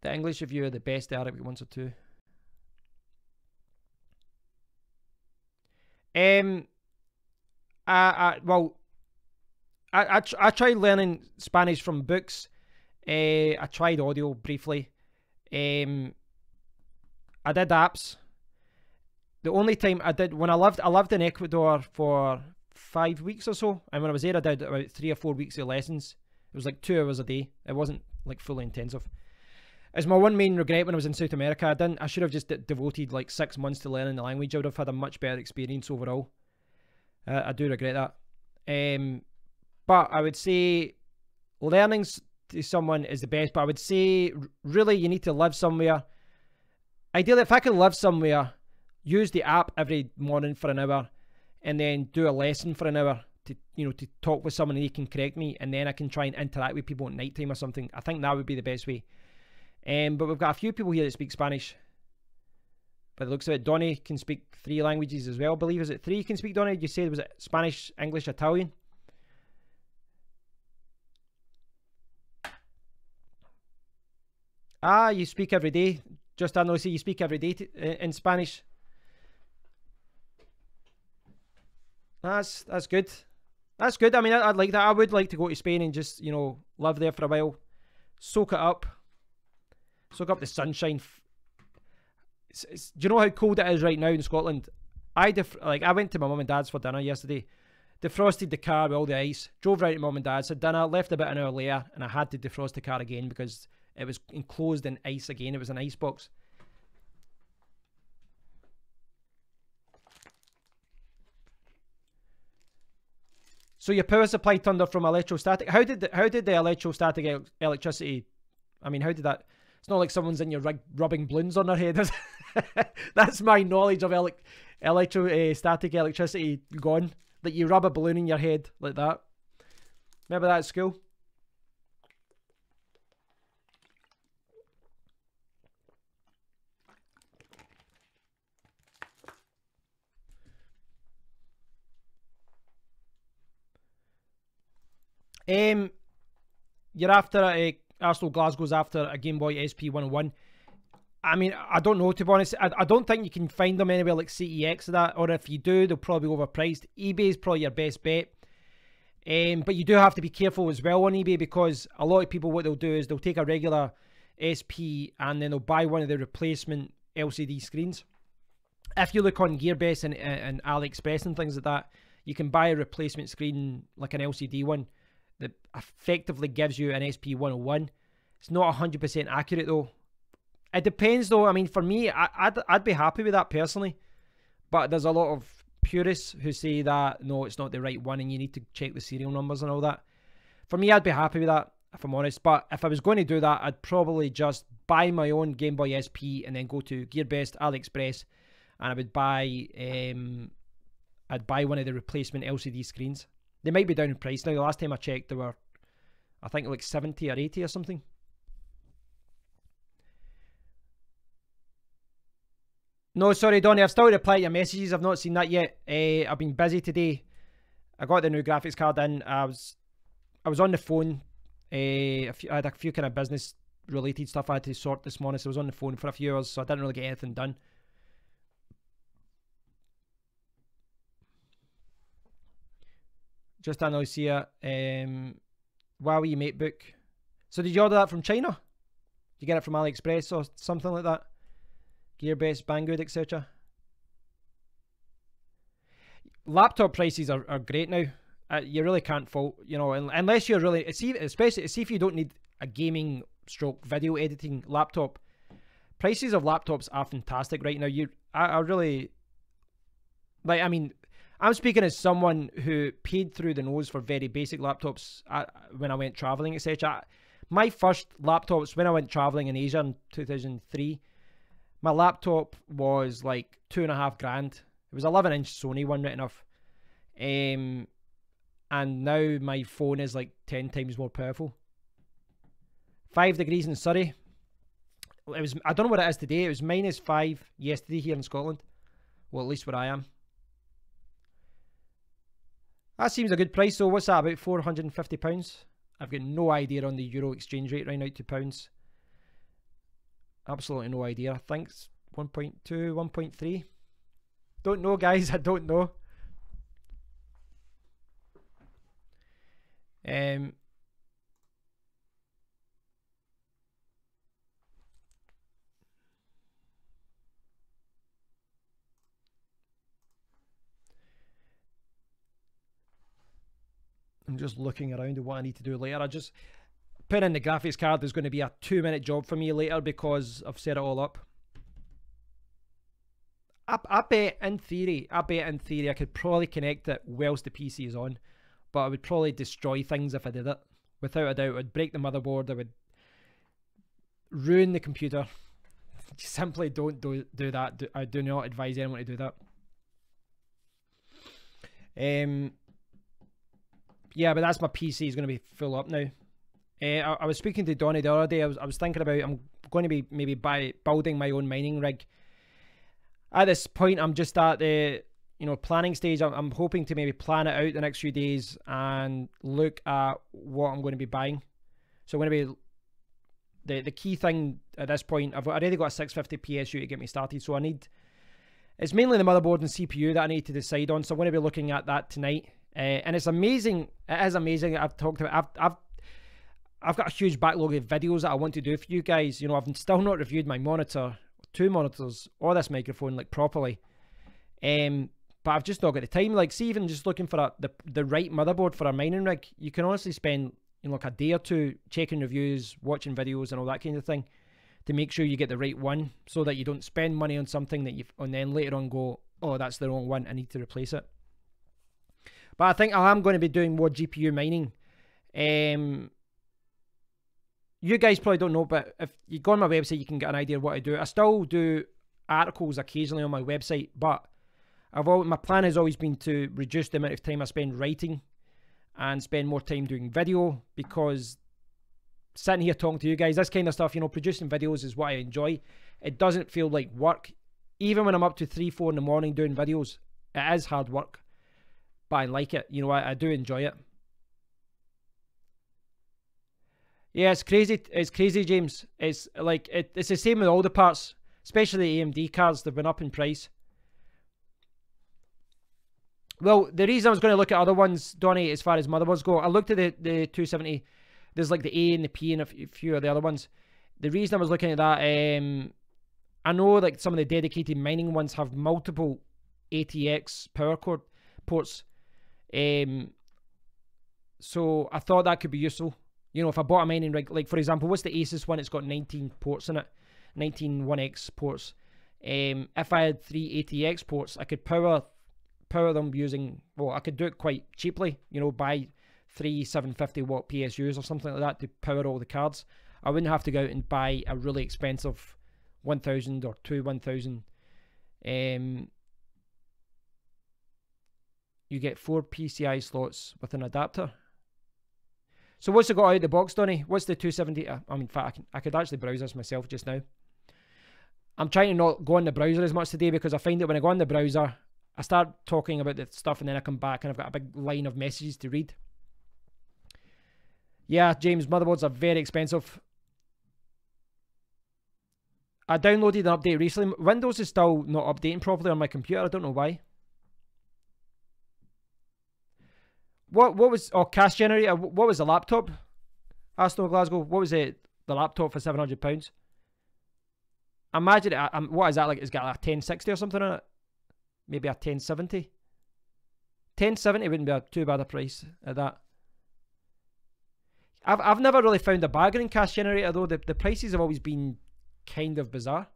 [SPEAKER 1] The English review are the best, the Arabic ones are too. Well, I tried learning Spanish from books. I tried audio briefly. I did apps. The only time I did, when I lived in Ecuador for 5 weeks or so, and when I was there I did about 3 or 4 weeks of lessons. It was like 2 hours a day. It wasn't like fully intensive. It's my one main regret when I was in South America. I should have just devoted like 6 months to learning the language. I would have had a much better experience overall. I do regret that. But I would say learning to someone is the best, but I would say really you need to live somewhere. Ideally, if I could live somewhere, use the app every morning for an hour and then do a lesson for an hour to, you know, to talk with someone and he can correct me, and then I can try and interact with people at night time or something. I think that would be the best way. But we've got a few people here that speak Spanish. By the looks of it, Donny can speak 3 languages as well, I believe. Is it 3 you can speak, Donny? You said, was it Spanish, English, Italian? Ah, you speak every day. Just I know, see you speak every day in Spanish. That's good. That's good. I mean, I'd like that. I would like to go to Spain and just, you know, live there for a while. Soak it up. Soak up the sunshine. Do you know how cold it is right now in Scotland? I went to my mum and dad's for dinner yesterday. Defrosted the car with all the ice. Drove right to mum and dad's, had dinner, left about an hour later, and I had to defrost the car again because it was enclosed in ice again. It was an ice box. So your power supply turned off from electrostatic. How did the electrostatic electricity? I mean, how did that? It's not like someone's in your rig rubbing balloons on their head. That's my knowledge of electrostatic electricity gone. That you rub a balloon in your head like that. Remember that at school? You're after Arsenal Glasgow's after a Game Boy SP 101. I mean, I don't know, to be honest. I don't think you can find them anywhere like CEX or that, or if you do, they'll probably be overpriced. eBay is probably your best bet. But you do have to be careful as well on eBay, because a lot of people, what they'll do is they'll take a regular SP and then they'll buy one of the replacement LCD screens. If you look on GearBest and AliExpress and things like that, you can buy a replacement screen, like an LCD one, that effectively gives you an SP101. It's not 100% accurate though. It depends though. I mean, for me, I'd be happy with that personally. But there's a lot of purists who say that, no, it's not the right one and you need to check the serial numbers and all that. For me, I'd be happy with that, if I'm honest. But if I was going to do that, I'd probably just buy my own Game Boy SP and then go to GearBest, AliExpress, and I would buy I'd buy one of the replacement LCD screens. They might be down in price now. The last time I checked, they were, I think, like 70 or 80 or something. No, sorry, Donnie, I've still replied to your messages. I've not seen that yet. I've been busy today. I got the new graphics card in. I was on the phone. I had a few kind of business related stuff I had to sort this morning, so I was on the phone for a few hours, so I didn't really get anything done. Just analyze here. Huawei MateBook. So did you order that from China? Did you get it from AliExpress or something like that? GearBest, Banggood, etc. Laptop prices are great now. You really can't fault, you know, unless you're really, especially if you don't need a gaming stroke video editing laptop. Prices of laptops are fantastic right now. I really, like, I mean, I'm speaking as someone who paid through the nose for very basic laptops when I went traveling, etc. My first laptops when I went traveling in Asia in 2003, my laptop was like $2.5 grand. It was 11-inch Sony one, right enough. And now my phone is like 10 times more powerful. 5 degrees in Surrey. It was, I don't know what it is today. It was -5 yesterday here in Scotland. Well, at least where I am. That seems a good price. So what's that, about £450? I've got no idea on the euro exchange rate right now to pounds. Absolutely no idea. I think it's 1.2, 1.3. Don't know, guys. I don't know. I'm just looking around at what I need to do later. I just put in the graphics card. There's going to be a 2-minute job for me later because I've set it all up. I bet in theory I could probably connect it whilst the PC is on, but I would probably destroy things if I did it. Without a doubt, I'd break the motherboard. I would ruin the computer. Simply don't do that. I do not advise anyone to do that. Yeah, but that's my PC is going to be full up now. I was speaking to Donnie the other day. I was thinking about, I'm going to be maybe building my own mining rig. At this point, I'm just at the planning stage. I'm hoping to maybe plan it out the next few days and look at what I'm going to be buying. So I'm going to be the key thing at this point. I've already got a 650 PSU to get me started. So it's mainly the motherboard and CPU that I need to decide on. So I'm going to be looking at that tonight. And it's amazing. It is amazing. I've talked about. I've got a huge backlog of videos that I want to do for you guys. I've still not reviewed my monitor, 2 monitors, or this microphone like properly. But I've just not got the time. Like, see, even just looking for the right motherboard for a mining rig, you can honestly spend like a day or two checking reviews, watching videos, and all that kind of thing to make sure you get the right one, so that you don't spend money on something that and then later on go, oh, that's the wrong one, I need to replace it. But I think I am going to be doing more GPU mining. You guys probably don't know, but if you go on my website, you can get an idea of what I do. I still do articles occasionally on my website, but my plan has always been to reduce the amount of time I spend writing and spend more time doing video, because sitting here talking to you guys, this kind of stuff, producing videos is what I enjoy. It doesn't feel like work. Even when I'm up to 3, 4 in the morning doing videos, it is hard work, but I like it. I do enjoy it. Yeah, it's crazy. It's crazy, James. It's like it's the same with all the parts, especially the AMD cards. They've been up in price. Well, the reason I was going to look at other ones, Donnie, as far as motherboards go, I looked at the 270. There's like the A and the P and a few of the other ones. The reason I was looking at that, I know like some of the dedicated mining ones have multiple ATX power cord ports. So I thought that could be useful. You know, if I bought a mining rig, like for example, what's the Asus one? It's got 19 ports in it, 19 1X ports. If I had 3 ATX ports, I could power them using, well, I could do it quite cheaply, you know, buy 3 750 watt PSUs or something like that to power all the cards. I wouldn't have to go out and buy a really expensive 1000 or 1000. You get 4 PCI slots with an adapter. So what's it got out of the box, Donny? What's the 270? I mean, in fact, I could actually browse this myself just now. I'm trying to not go on the browser as much today because I find that when I go on the browser, I start talking about the stuff and then I come back and I've got a big line of messages to read. Yeah, James, motherboards are very expensive. I downloaded an update recently. Windows is still not updating properly on my computer. I don't know why. What was, oh, cash generator, what was the laptop? Aston Glasgow, what was it, the laptop for £700? Imagine it, what is that like? It's got a 1060 or something in it? Maybe a 1070? 1070 wouldn't be too bad a price at that. I've never really found a bargaining cash generator though. The prices have always been kind of bizarre.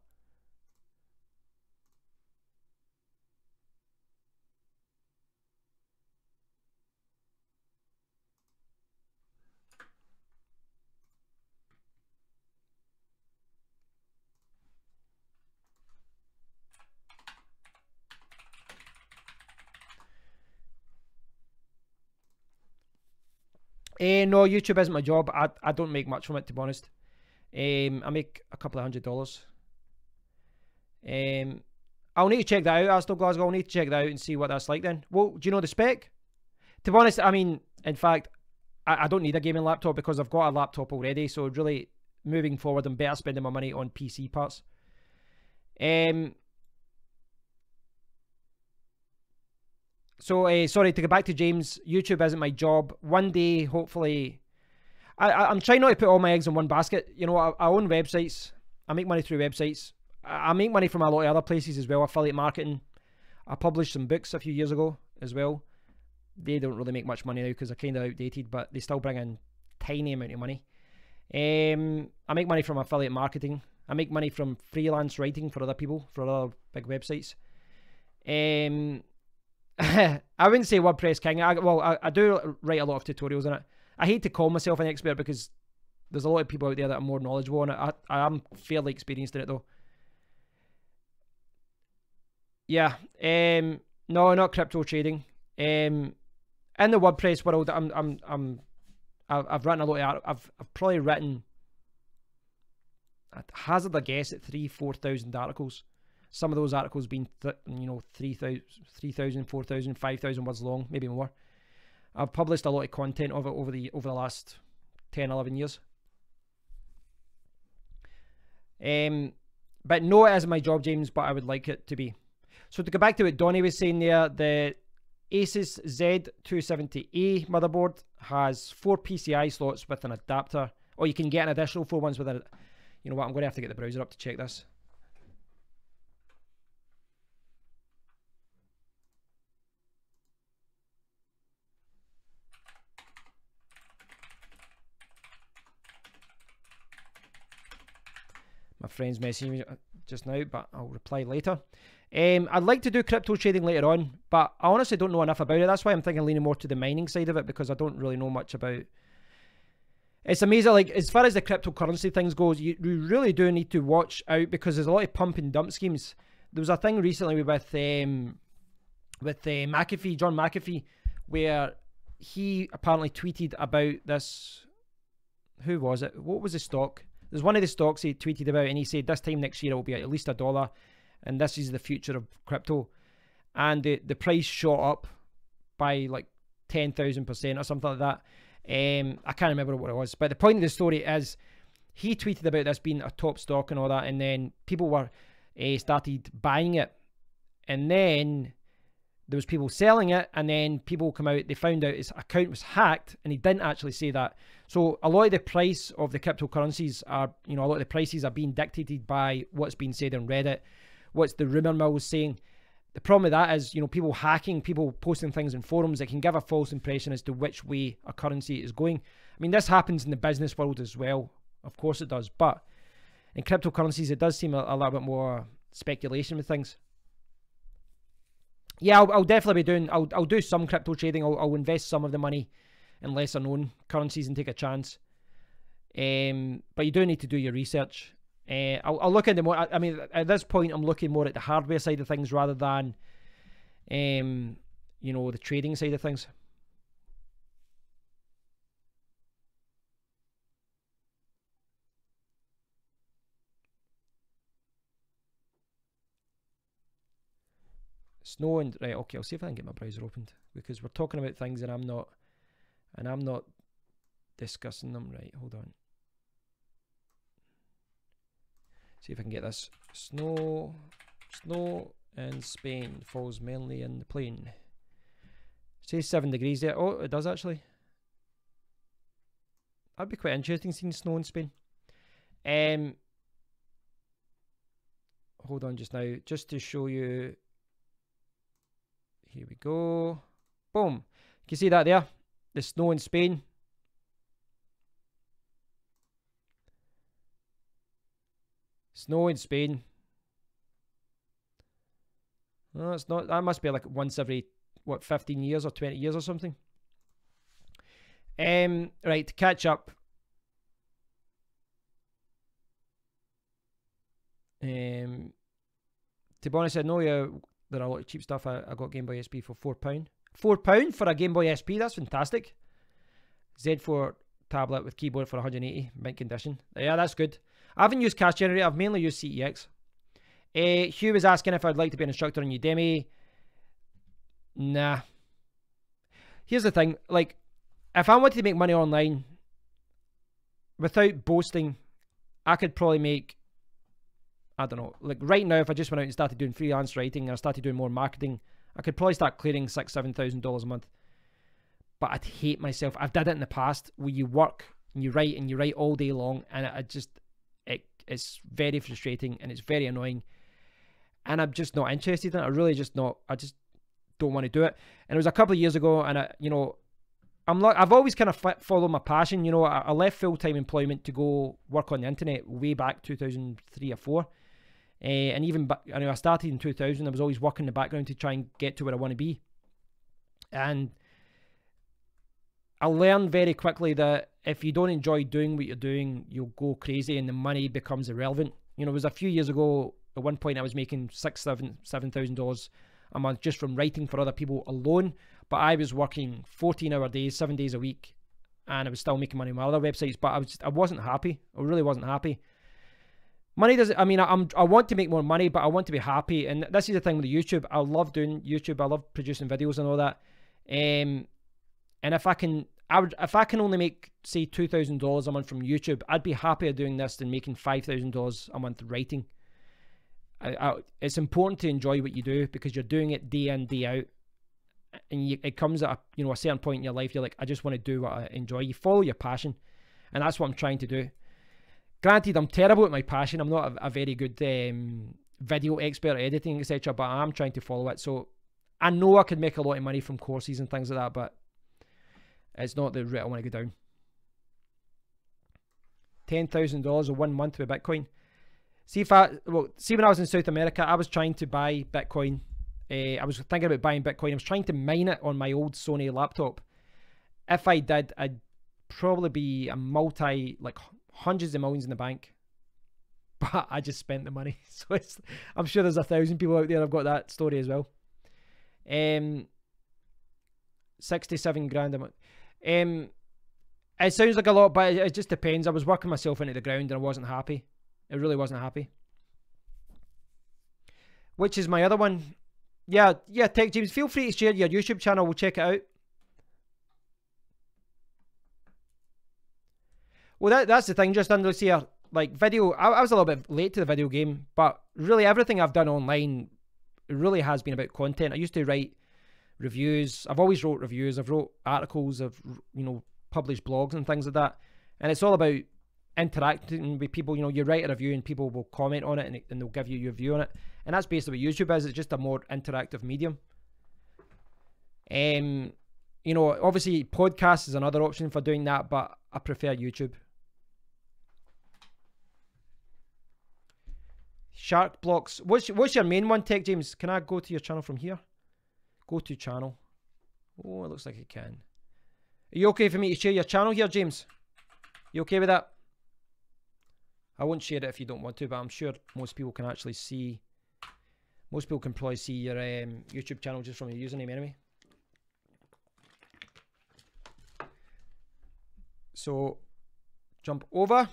[SPEAKER 1] No, YouTube isn't my job. I don't make much from it, to be honest. I make a couple of $100. I'll need to check that out, Aston Glasgow. I'll need to check that out and see what that's like then. Well, do you know the spec? To be honest, I mean, in fact, I don't need a gaming laptop because I've got a laptop already. So really, moving forward, I'm better spending my money on PC parts. So, sorry, to go back to James, YouTube isn't my job. One day, hopefully, I'm trying not to put all my eggs in one basket. You know, I own websites. I make money through websites. I make money from a lot of other places as well, affiliate marketing. I published some books a few years ago as well. They don't really make much money now because they're kind of outdated, but they still bring in tiny amount of money. I make money from affiliate marketing. I make money from freelance writing for other people, for other big websites. I wouldn't say WordPress king. I do write a lot of tutorials in it. I hate to call myself an expert because there's a lot of people out there that are more knowledgeable on it. I am fairly experienced in it though. Yeah. No, not crypto trading. In the WordPress world, I've written a lot of I've probably written, I'd hazard a guess, at 3,000-4,000 articles. Some of those articles being, 3,000, 4,000, 5,000 words long, maybe more. I've published a lot of content of it over the last 10, 11 years. But no, it isn't my job, James, but I would like it to be. So to go back to what Donnie was saying there, the Asus Z270A motherboard has 4 PCI slots with an adapter, or you can get an additional 4 ones with a, you know what, I'm going to have to get the browser up to check this. My friend's messaging me just now, but I'll reply later. I'd like to do crypto trading later on, but I honestly don't know enough about it. That's why I'm thinking leaning more to the mining side of it, because I don't really know much about. It's amazing, like, as far as the cryptocurrency things goes, you really do need to watch out because there's a lot of pump and dump schemes. There was a thing recently with McAfee, John McAfee, where he apparently tweeted about this. Who was it? What was the stock? There's one of the stocks he tweeted about, and he said this time next year it will be at least $1, and this is the future of crypto. And the price shot up by like 10,000% or something like that. I can't remember what it was, but the point of the story is he tweeted about this being a top stock and all that, and then people were started buying it, and then there was people selling it, and then people come out, they found out his account was hacked, and he didn't actually say that. So a lot of the price of the cryptocurrencies are, you know, a lot of the prices are being dictated by what's being said on Reddit, what's the rumor mill saying. The problem with that is, you know, people hacking, people posting things in forums that can give a false impression as to which way a currency is going. I mean, this happens in the business world as well. Of course it does. But in cryptocurrencies, it does seem a little bit more speculation with things. Yeah, I'll definitely be doing, I'll do some crypto trading. I'll invest some of the money in lesser known currencies and take a chance. But you do need to do your research. I'll look into more. I mean, at this point, I'm looking more at the hardware side of things rather than, you know, the trading side of things. Snow and right, okay, I'll see if I can get my browser opened, because we're talking about things and I'm not discussing them. Right, hold on. See if I can get this. Snow in Spain falls mainly in the plain. It says 7 degrees there. Oh, it does actually. That'd be quite interesting seeing snow in Spain. Hold on just now, just to show you. Here we go. Boom. You can see that there. The snow in Spain. Snow in Spain. No, it's not. That must be like once every, what, 15 years or 20 years or something. Right, to catch up. To be honest, I know there are a lot of cheap stuff. I got Game Boy SP for £4. £4 for a Game Boy SP, that's fantastic. Z4 tablet with keyboard for 180, mint condition. Yeah, that's good. I haven't used Cash Generator, I've mainly used CEX. Hugh was asking if I'd like to be an instructor on Udemy. Nah. Here's the thing, like, if I wanted to make money online, without boasting, I could probably make, I don't know, like right now, if I just went out and started doing freelance writing and I started doing more marketing, I could probably start clearing $6,000-7,000 a month. But I'd hate myself. I've done it in the past where you work and you write all day long, and it's very frustrating and it's very annoying. And I'm just not interested in it. I just don't want to do it. And it was a couple of years ago, and you know, I've always kind of followed my passion. You know, I left full-time employment to go work on the internet way back 2003 or 4. And even, I know I started in 2000, I was always working in the background to try and get to where I want to be. And I learned very quickly that if you don't enjoy doing what you're doing, you'll go crazy and the money becomes irrelevant. You know, it was a few years ago, at one point I was making $7,000 a month just from writing for other people alone. But I was working 14-hour days, 7 days a week, and I was still making money on my other websites, but I wasn't happy. I really wasn't happy. Money doesn't, I mean, I want to make more money, but I want to be happy. And this is the thing with the YouTube. I love doing YouTube. I love producing videos and all that. And if I can only make, say, $2,000 a month from YouTube, I'd be happier doing this than making $5,000 a month writing. It's important to enjoy what you do, because you're doing it day in, day out. And it comes at a certain point in your life, you're like, I just want to do what I enjoy. You follow your passion, and that's what I'm trying to do. Granted, I'm terrible at my passion. I'm not a very good video expert at editing, etc., but I'm trying to follow it. So I know I could make a lot of money from courses and things like that, but it's not the route I want to go down. $10,000 in 1 month with Bitcoin. See when I was in South America, I was trying to buy Bitcoin. I was thinking about buying Bitcoin. I was trying to mine it on my old Sony laptop. If I did, I'd probably be like hundreds of millions in the bank. But I just spent the money. So I'm sure there's 1,000 people out there that've got that story as well. 67 grand a month. It sounds like a lot, but it just depends. I was working myself into the ground and I wasn't happy. I really wasn't happy. Which is my other one. Yeah, Tech James, feel free to share your YouTube channel. We'll check it out. Well, that's the thing, just under here. Like video, I was a little bit late to the video game, but really everything I've done online really has been about content. I used to write reviews. I've always wrote reviews. I've wrote articles. I've, you know, published blogs and things like that. And it's all about interacting with people. You know, you write a review and people will comment on it and they'll give you your view on it. And that's basically what YouTube is. It's just a more interactive medium. You know, obviously podcast is another option for doing that, but I prefer YouTube. Shark blocks. What's your main one, Tech James? Can I go to your channel from here? Go to channel. Oh, it looks like it can. Are you okay for me to share your channel here, James? You okay with that? I won't share it if you don't want to, but I'm sure most people can actually see. Most people can probably see your YouTube channel just from your username anyway. So, jump over.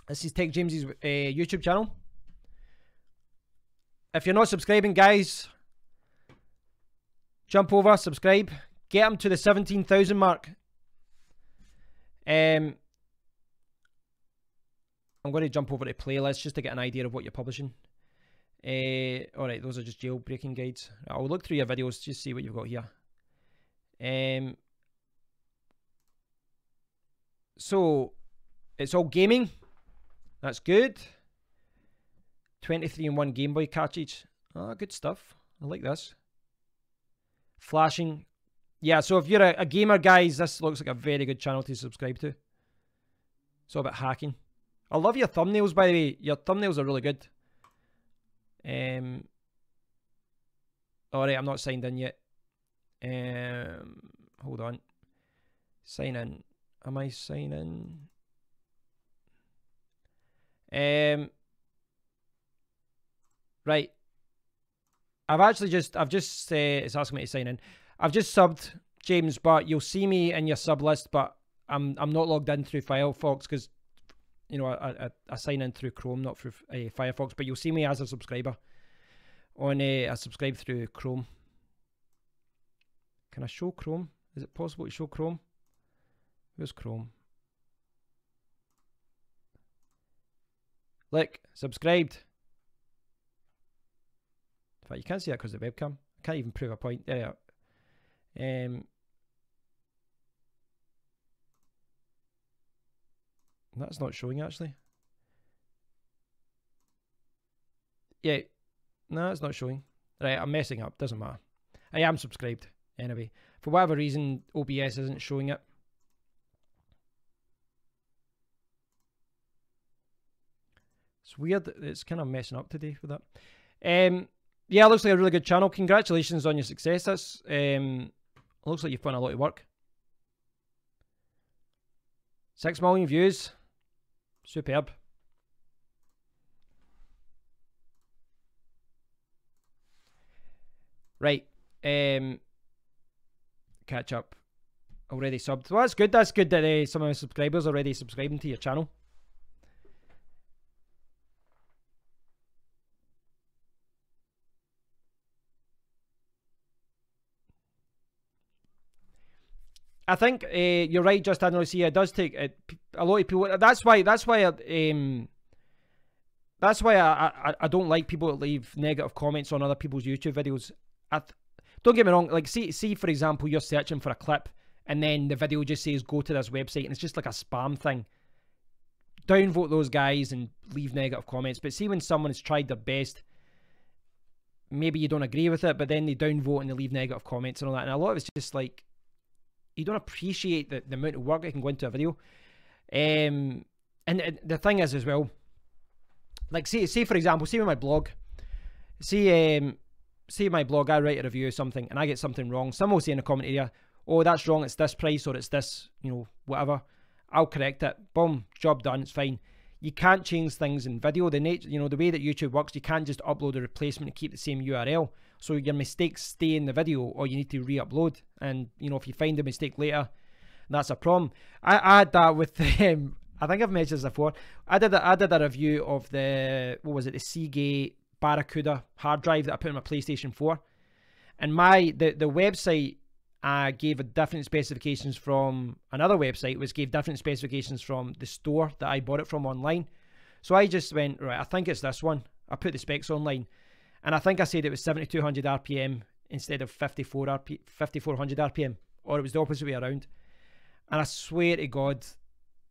[SPEAKER 1] This is Tech James's YouTube channel. If you're not subscribing, guys, jump over, subscribe. Get them to the 17,000 mark. I'm going to jump over to playlists just to get an idea of what you're publishing. Alright, those are just jailbreaking guides. I'll look through your videos, just see what you've got here. So, it's all gaming. That's good. 23-in-1 Game Boy cartridge. Ah, good stuff. I like this. Flashing. Yeah, so if you're a gamer, guys, this looks like a very good channel to subscribe to. It's all about hacking. I love your thumbnails, by the way. Your thumbnails are really good. Alright, I'm not signed in yet. Hold on. Sign in. Am I signing in? Right. I've just it's asking me to sign in. I've just subbed James, but you'll see me in your sub list, but I'm not logged in through Firefox because, you know, I sign in through Chrome, not through Firefox, but you'll see me as a subscriber on I subscribe through Chrome. Can I show Chrome? Is it possible to show Chrome? Where's Chrome? Look, subscribed. In fact, you can't see that because of the webcam. I can't even prove a point. There you are. That's not showing actually. Yeah, no, it's not showing. Right, I'm messing up. Doesn't matter. I am subscribed anyway. For whatever reason, OBS isn't showing it. It's weird. It's kind of messing up today with that. Yeah, it looks like a really good channel. Congratulations on your success. That's looks like you've put in a lot of work. 6 million views. Superb. Right. Catch up. Already subbed. Well, that's good. That's good that some of my subscribers are already subscribing to your channel. I think you're right, just analysis. It does take a lot of people. That's why I don't like people that leave negative comments on other people's YouTube videos. Don't get me wrong. Like, see for example, you're searching for a clip, and then the video just says go to this website, and it's just like a spam thing. Downvote those guys and leave negative comments. But see when someone has tried their best, maybe you don't agree with it, but then they downvote and they leave negative comments and all that. And a lot of it's just like, you don't appreciate the amount of work that can go into a video. And the thing is as well, like say for example, see with my blog, see my blog, I write a review of something and I get something wrong. Someone will say in the comment area, oh, that's wrong, it's this price or it's this, you know, whatever. I'll correct it. Boom, job done, it's fine. You can't change things in video. The way that YouTube works, you can't just upload a replacement and keep the same URL. So your mistakes stay in the video, or you need to re-upload. And you know, if you find a mistake later, that's a problem. I had that with I think I've mentioned this before. I did a review of the the Seagate Barracuda hard drive that I put on my PlayStation 4, and the website gave a different specifications from another website, which gave different specifications from the store that I bought it from online. So I just went, right, I think it's this one. I put the specs online, and I think I said it was 7200 RPM instead of 5400 RPM, or it was the opposite way around. And I swear to God,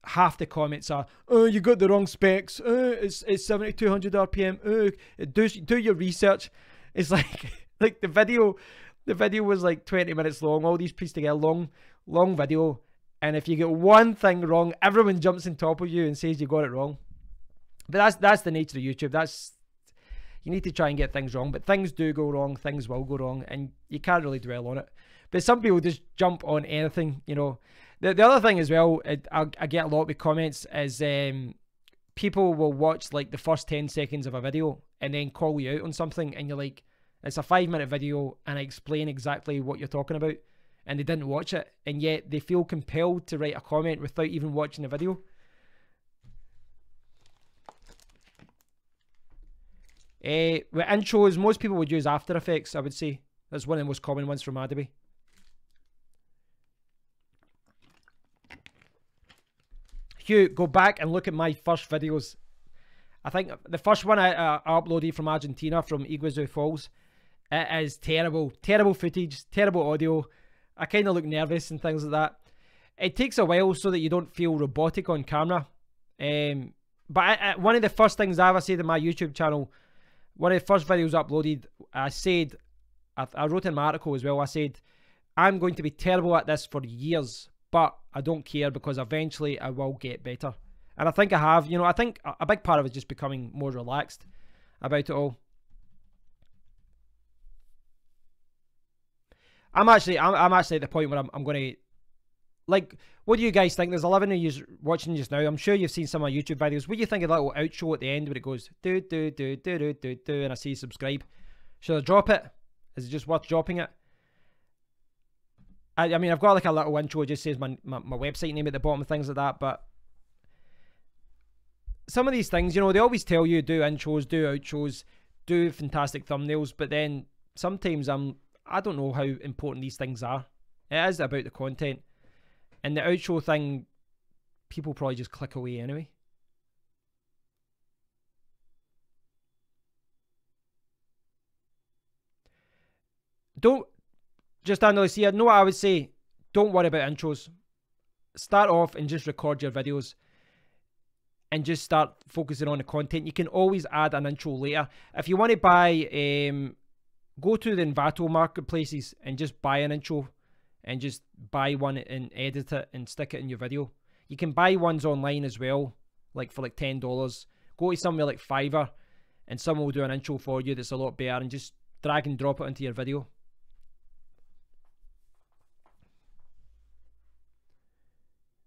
[SPEAKER 1] half the comments are, oh, you got the wrong specs, it's 7200 RPM, do your research. It's like the video was like 20 minutes long, all these pieced together, long video, and if you get one thing wrong, everyone jumps on top of you and says you got it wrong. But that's the nature of YouTube. You need to try and get things wrong, but things do go wrong, things will go wrong, and you can't really dwell on it. But some people just jump on anything, you know. The other thing as well, I get a lot with comments, is people will watch like the first 10 seconds of a video and then call you out on something, and you're like, it's a 5-minute video and I explain exactly what you're talking about, and they didn't watch it, and yet they feel compelled to write a comment without even watching the video. With intros, most people would use After Effects, I would say. That's one of the most common ones from Adobe. Hugh, go back and look at my first videos. I think the first one I uploaded from Argentina, from Iguazu Falls, it is terrible. Terrible footage, terrible audio. I kind of look nervous and things like that. It takes a while so that you don't feel robotic on camera. But one of the first things I ever said in my YouTube channel, one of the first videos uploaded, I said, I wrote in my article as well, I said, I'm going to be terrible at this for years, but I don't care because eventually I will get better. And I think I have. You know, I think a big part of it is just becoming more relaxed about it all. I'm actually at the point where I'm going to, like, what do you guys think? There's 11 of you watching just now. I'm sure you've seen some of my YouTube videos. What do you think of that little outro at the end where it goes do do do do do do do, and I see subscribe? Should I drop it? Is it just worth dropping it? I mean, I've got like a little intro. It just says my website name at the bottom and things like that. But some of these things, you know, they always tell you do intros, do outros, do fantastic thumbnails. But then sometimes I don't know how important these things are. It is about the content. And the outro thing, people probably just click away anyway. Don't, just Andy see, know what I would say? Don't worry about intros. Start off and just record your videos and just start focusing on the content. You can always add an intro later. If you want to buy, go to the Envato marketplaces and just buy an intro and just buy one and edit it and stick it in your video. You can buy ones online as well, like for like $10. Go to somewhere like Fiverr and someone will do an intro for you that's a lot better, and just drag and drop it into your video.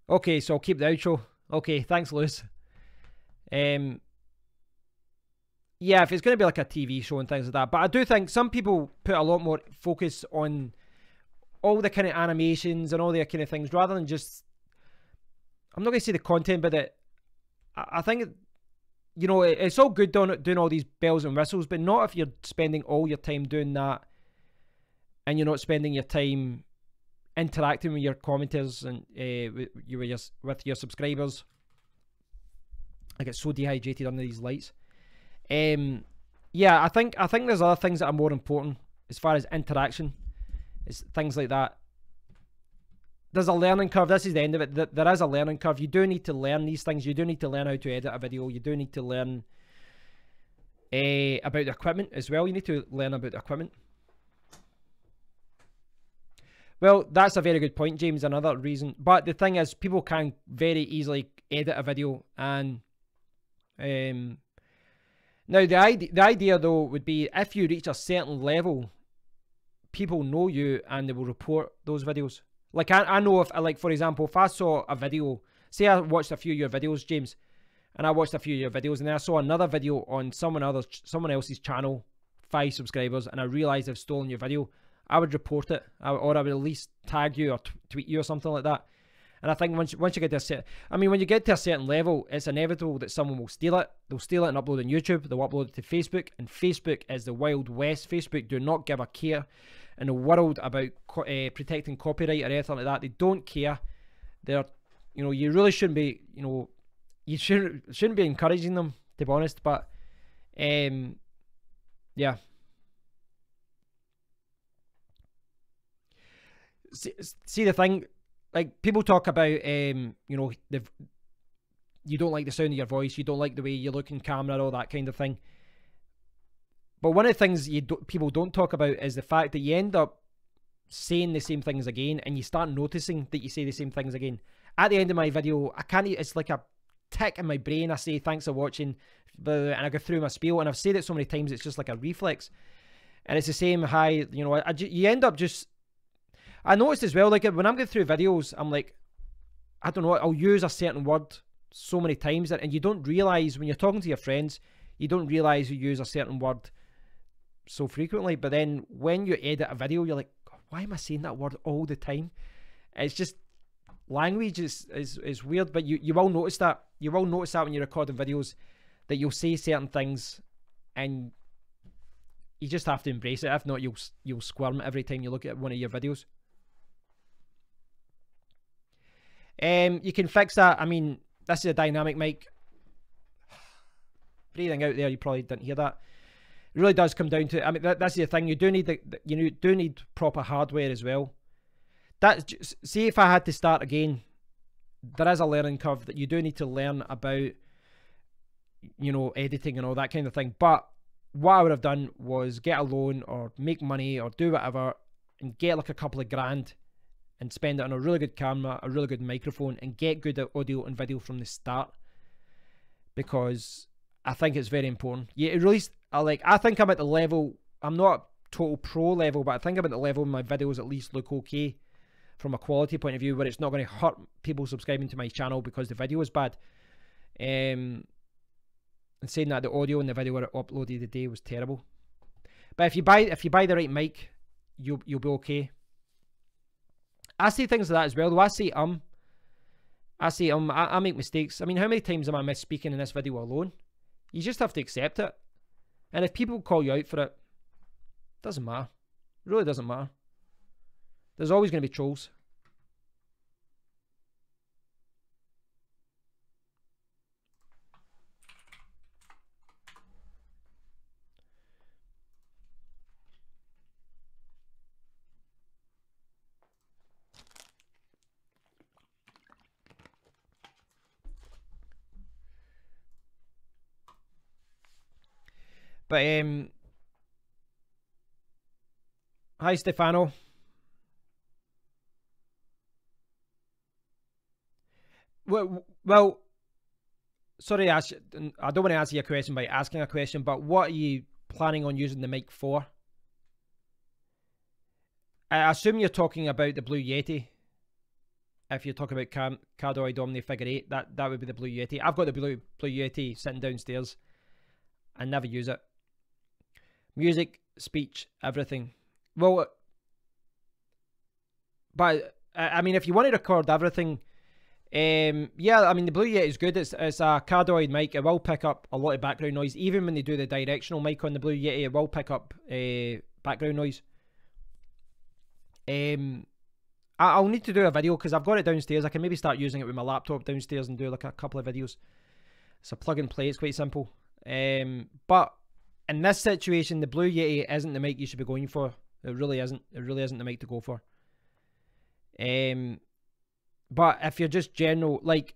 [SPEAKER 1] Okay, so I'll keep the outro. Okay, thanks, Lewis. Yeah, if it's going to be like a TV show and things like that. But I do think some people put a lot more focus on all the kind of animations and all the kind of things, rather than just, I'm not going to say the content, but I think, you know, it's all good doing all these bells and whistles, but not if you're spending all your time doing that and you're not spending your time interacting with your commenters and with your subscribers. I get so dehydrated under these lights. Yeah, I think there's other things that are more important as far as interaction. It's things like that. There's a learning curve. This is the end of it. There is a learning curve. You do need to learn these things. You do need to learn how to edit a video. You do need to learn about the equipment as well. You need to learn about the equipment. Well, that's a very good point, James. Another reason. But the thing is, people can very easily edit a video. And now the idea though would be, if you reach a certain level, people know you and they will report those videos. Like I know, if, like, for example, if I saw a video, say I watched a few of your videos, James, and I watched a few of your videos, and then I saw another video on someone else's channel, 5 subscribers, and I realized I've stolen your video, I would report it, or I would at least tag you or tweet you or something like that. And I think once you get to a certain, when you get to a certain level, it's inevitable that someone will steal it. They'll steal it and upload it on YouTube. They'll upload it to Facebook, and Facebook is the Wild West. Facebook do not give a care. in the world about protecting copyright or anything like that. They don't care. They're, you know, you really shouldn't be, you know, you shouldn't be encouraging them, to be honest. But yeah. See the thing, like people talk about, you know, you don't like the sound of your voice, you don't like the way you look in camera, all that kind of thing. But one of the things people don't talk about is the fact that you end up saying the same things again, and you start noticing that you say the same things again. At the end of my video, I can't, it's like a tick in my brain. I say thanks for watching, and I go through my spiel, and I've said it so many times it's just like a reflex. And it's the same high, you know, you end up just, I noticed as well, like when I'm going through videos, I'm like, I don't know, I'll use a certain word so many times, and you don't realize when you're talking to your friends, you don't realize you use a certain word so frequently. But then when you edit a video, you're like, why am I saying that word all the time? It's just, language is weird. But you will notice that. You will notice that when you're recording videos, that you'll say certain things, and you just have to embrace it. If not, you'll squirm every time you look at one of your videos. You can fix that. I mean, this is a dynamic mic. Breathing out there, you probably didn't hear that. It really does come down to, I mean, that's the thing. You do need you do need proper hardware as well. That's just, see, if I had to start again, there is a learning curve that you do need to learn about, you know, editing and all that kind of thing. But what I would have done was get a loan or make money or do whatever and get like a couple of grand and spend it on a really good camera, a really good microphone, and get good at audio and video from the start, because I think it's very important. Yeah, at least I think I'm at the level, I'm not total pro level, but I think I'm at the level my videos at least look okay from a quality point of view, where it's not going to hurt people subscribing to my channel because the video is bad. And saying that, the audio and the video I uploaded today was terrible. But if you buy the right mic, you'll be okay. I say things like that as well, though. I make mistakes. I mean, how many times am I misspeaking in this video alone? You just have to accept it. And if people call you out for it, doesn't matter. It really doesn't matter. There's always going to be trolls. But hi Stefano. Well, sorry, I don't want to answer your question by asking a question, but what are you planning on using the mic for? I assume you're talking about the Blue Yeti. If you're talking about Cardioid Omni Figure 8, that would be the Blue Yeti. I've got the Blue Yeti sitting downstairs. I never use it. Music, speech, everything. Well, but I mean, if you want to record everything, yeah, I mean, the Blue Yeti is good. It's a cardioid mic. It will pick up a lot of background noise. Even when they do the directional mic on the Blue Yeti, it will pick up background noise. I'll need to do a video because I've got it downstairs. I can maybe start using it with my laptop downstairs and do like a couple of videos. It's a plug and play. It's quite simple. But in this situation, the Blue Yeti isn't the mic you should be going for. It really isn't. It really isn't the mic to go for. But if you're just general, like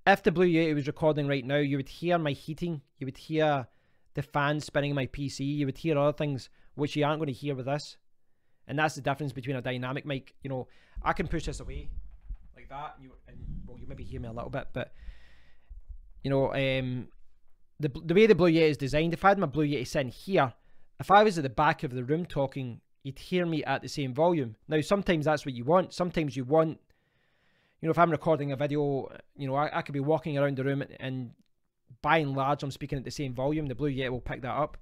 [SPEAKER 1] if the Blue Yeti was recording right now, you would hear my heating, you would hear the fan spinning in my PC, you would hear other things which you aren't going to hear with this. And that's the difference between a dynamic mic. You know, I can push this away like that, and well, you maybe hear me a little bit, but you know, the way the Blue Yeti is designed, if I had my Blue Yeti sitting here, if I was at the back of the room talking, you'd hear me at the same volume. Now, sometimes that's what you want. Sometimes you want, you know, if I'm recording a video, you know, I could be walking around the room and by and large, I'm speaking at the same volume. The Blue Yeti will pick that up.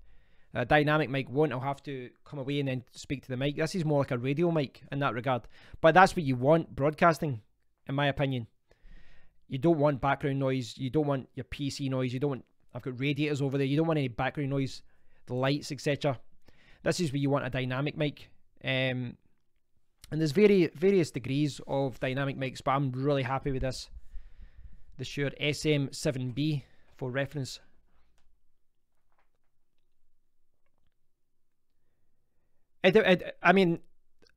[SPEAKER 1] A dynamic mic won't. I'll have to come away and then speak to the mic. This is more like a radio mic in that regard. But that's what you want broadcasting, in my opinion. You don't want background noise. You don't want your PC noise. You don't want, I've got radiators over there. You don't want any background noise, the lights, etc. This is where you want a dynamic mic. And there's various degrees of dynamic mics, but I'm really happy with this. The Shure SM7B for reference. I mean,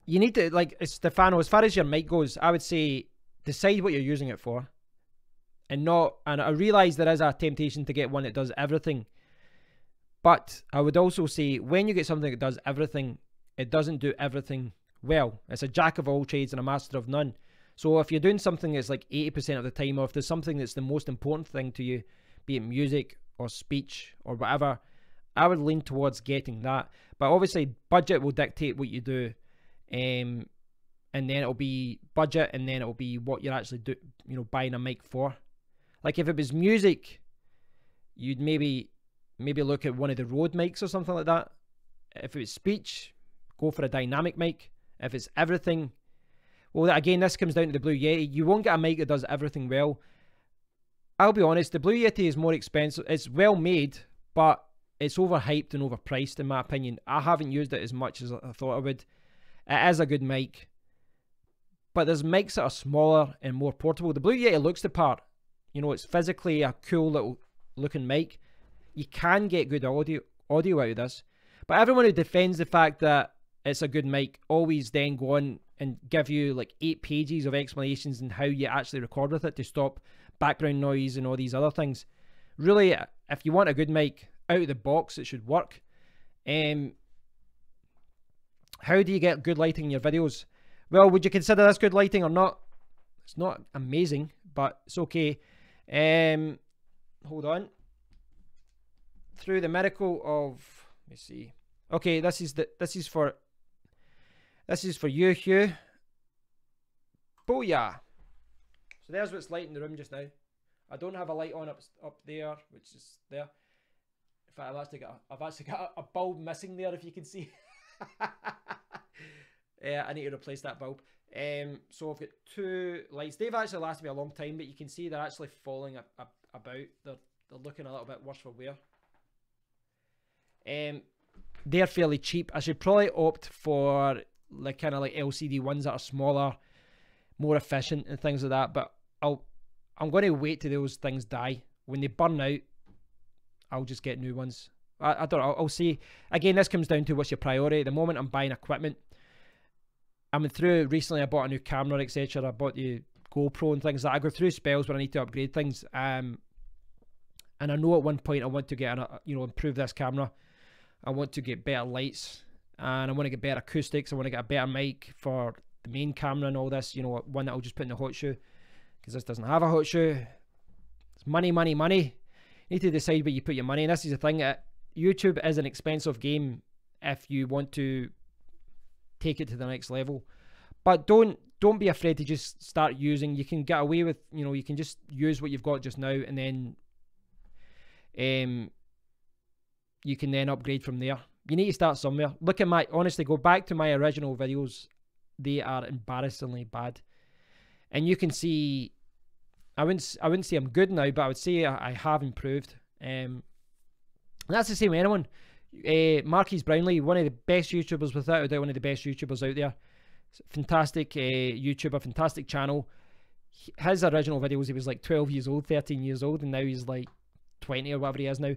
[SPEAKER 1] you need to, like, Stefano, as far as your mic goes, I would say decide what you're using it for. And I realize there is a temptation to get one that does everything. But I would also say when you get something that does everything, it doesn't do everything well. It's a jack of all trades and a master of none. So if you're doing something that's like 80% of the time, or if there's something that's the most important thing to you, be it music or speech or whatever, I would lean towards getting that. But obviously budget will dictate what you do. And then it'll be budget, and then it'll be what you're actually buying a mic for. Like if it was music, you'd maybe look at one of the Rode mics or something like that. If it was speech, go for a dynamic mic. If it's everything, well, again, this comes down to the Blue Yeti. You won't get a mic that does everything well. I'll be honest, the Blue Yeti is more expensive. It's well made, but it's overhyped and overpriced in my opinion. I haven't used it as much as I thought I would. It is a good mic, but there's mics that are smaller and more portable. The Blue Yeti looks the part. You know, it's physically a cool little looking mic. You can get good audio out of this. But everyone who defends the fact that it's a good mic always then go on and give you like 8 pages of explanations on how you actually record with it to stop background noise and all these other things. Really, if you want a good mic out of the box, it should work. How do you get good lighting in your videos? Well, would you consider this good lighting or not? It's not amazing, but it's okay. Hold on. Through the miracle of, let me see. Okay, this is for you, Hugh. Booyah. So there's what's lighting the room just now. I don't have a light on up there, which is there. In fact, I've actually got a bulb missing there, if you can see. Yeah, I need to replace that bulb. So I've got 2 lights. They've actually lasted me a long time, but you can see they're actually falling about. They're looking a little bit worse for wear. They're fairly cheap. I should probably opt for like kind of like LCD ones that are smaller, more efficient and things like that. But I'm going to wait till those things die. When they burn out, I'll just get new ones. I don't know. I'll see. Again, this comes down to what's your priority. At the moment, I'm buying equipment. I went through recently. I bought a new camera, etc. I bought the GoPro and things like that. I go through spells where I need to upgrade things. And I know at one point I want to get improve this camera. I want to get better lights, and I want to get better acoustics. I want to get a better mic for the main camera and all this. You know, one that I'll just put in the hot shoe, because this doesn't have a hot shoe. It's money, money, money. You need to decide where you put your money. And this is the thing, YouTube is an expensive game if you want to take it to the next level. But don't be afraid to just start using. You can get away with, you can just use what you've got just now, and then you can then upgrade from there. You need to start somewhere. Look at honestly, go back to my original videos. They are embarrassingly bad. And you can see, I wouldn't say I'm good now, but I would say I have improved. And that's the same with anyone. Marquise Brownlee, one of the best YouTubers, without a doubt, one of the best YouTubers out there. Fantastic YouTuber, fantastic channel. His original videos, he was like 12 years old, 13 years old, and now he's like 20 or whatever he is now.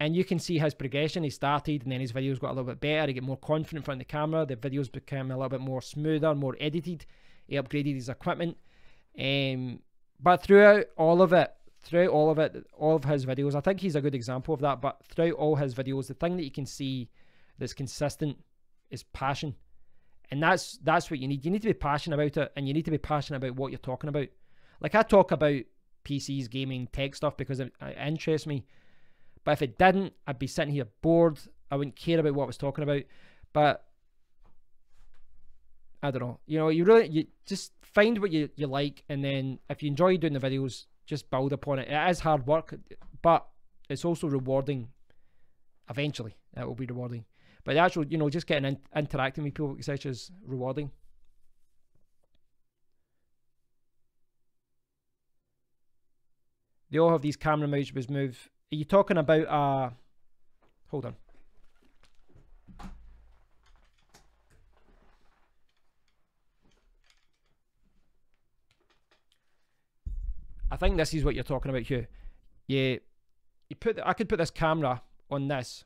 [SPEAKER 1] And you can see his progression. He started, and then his videos got a little bit better. He got more confident in front of the camera. The videos became a little bit more smoother, more edited. He upgraded his equipment. But throughout all of his videos, I think he's a good example of that. But throughout all his videos, the thing that you can see that's consistent is passion. And that's what you need. You need to be passionate about it, and you need to be passionate about what you're talking about. Like, I talk about PCs, gaming, tech stuff because it interests me. But if it didn't, I'd be sitting here bored. I wouldn't care about what I was talking about. But I don't know. You just find what you like, and then if you enjoy doing the videos, just build upon it. It is hard work, but it's also rewarding. Eventually, it will be rewarding. But the actual, just getting interacting with people, etc., is rewarding. They all have these camera mounts which move. Are you talking about hold on. I think this is what you're talking about, Hugh. I could put this camera on this,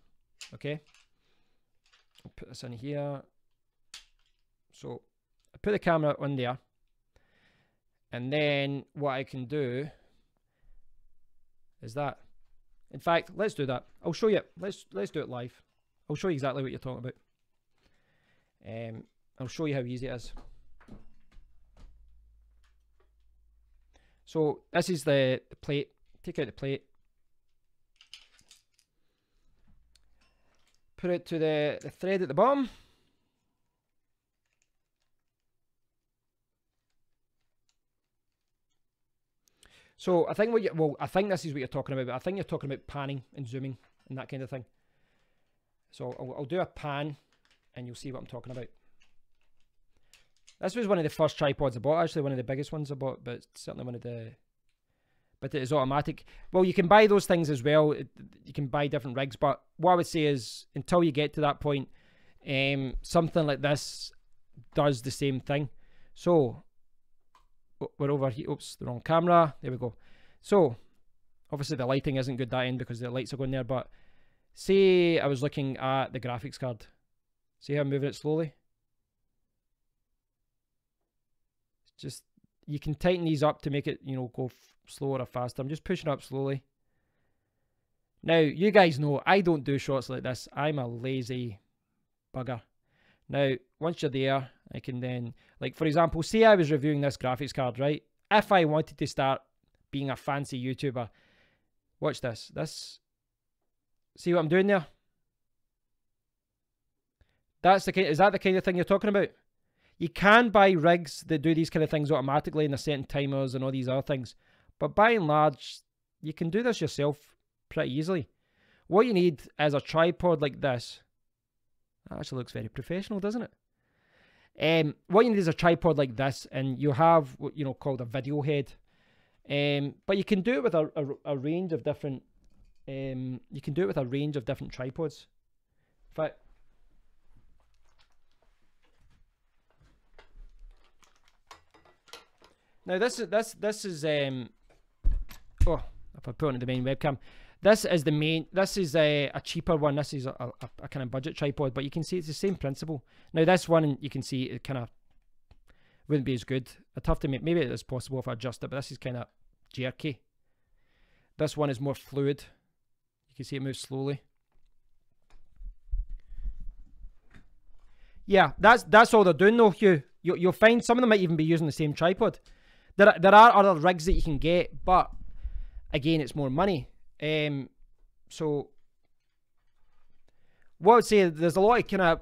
[SPEAKER 1] okay? I'll put this in here. So I put the camera on there, and then what I can do is that. In fact, let's do that. I'll show you. Let's do it live. I'll show you exactly what you're talking about. I'll show you how easy it is. So this is the plate. Take out the plate. Put it to the thread at the bottom. So I think I think this is what you're talking about. But I think you're talking about panning and zooming and that kind of thing. So I'll do a pan, and you'll see what I'm talking about. This was one of the first tripods I bought, actually one of the biggest ones I bought, but certainly one of the. But it is automatic. Well, you can buy those things as well. You can buy different rigs, but what I would say is until you get to that point, something like this does the same thing. So we're over here. Oops, the wrong camera. There we go. So obviously the lighting isn't good that end because the lights are going there, but say I was looking at the graphics card. See how I'm moving it slowly? Just, you can tighten these up to make it, you know, go slower or faster. I'm just pushing up slowly. Now, you guys know I don't do shots like this. I'm a lazy bugger. Now, once you're there, I can then, like, for example, say I was reviewing this graphics card, right? If I wanted to start being a fancy YouTuber, watch this. See what I'm doing there? Is that the kind of thing you're talking about? You can buy rigs that do these kind of things automatically, and they're setting timers and all these other things. But by and large, you can do this yourself pretty easily. What you need is a tripod like this. That actually looks very professional, doesn't it? What you need is a tripod like this, and you have what called a video head. But you can do it with a range of different. You can do it with a range of different tripods. In fact, now this is oh, if I put it on the main webcam, this is a cheaper one. This is a kind of budget tripod, but you can see it's the same principle. Now this one, you can see it kind of wouldn't be as good. I'd have to maybe it is possible if I adjust it, but this is kind of jerky. This one is more fluid. You can see it moves slowly. Yeah, that's all they're doing though, Hugh. You'll find some of them might even be using the same tripod. There are other rigs that you can get, but again, it's more money. So what I would say, there's a lot of kind of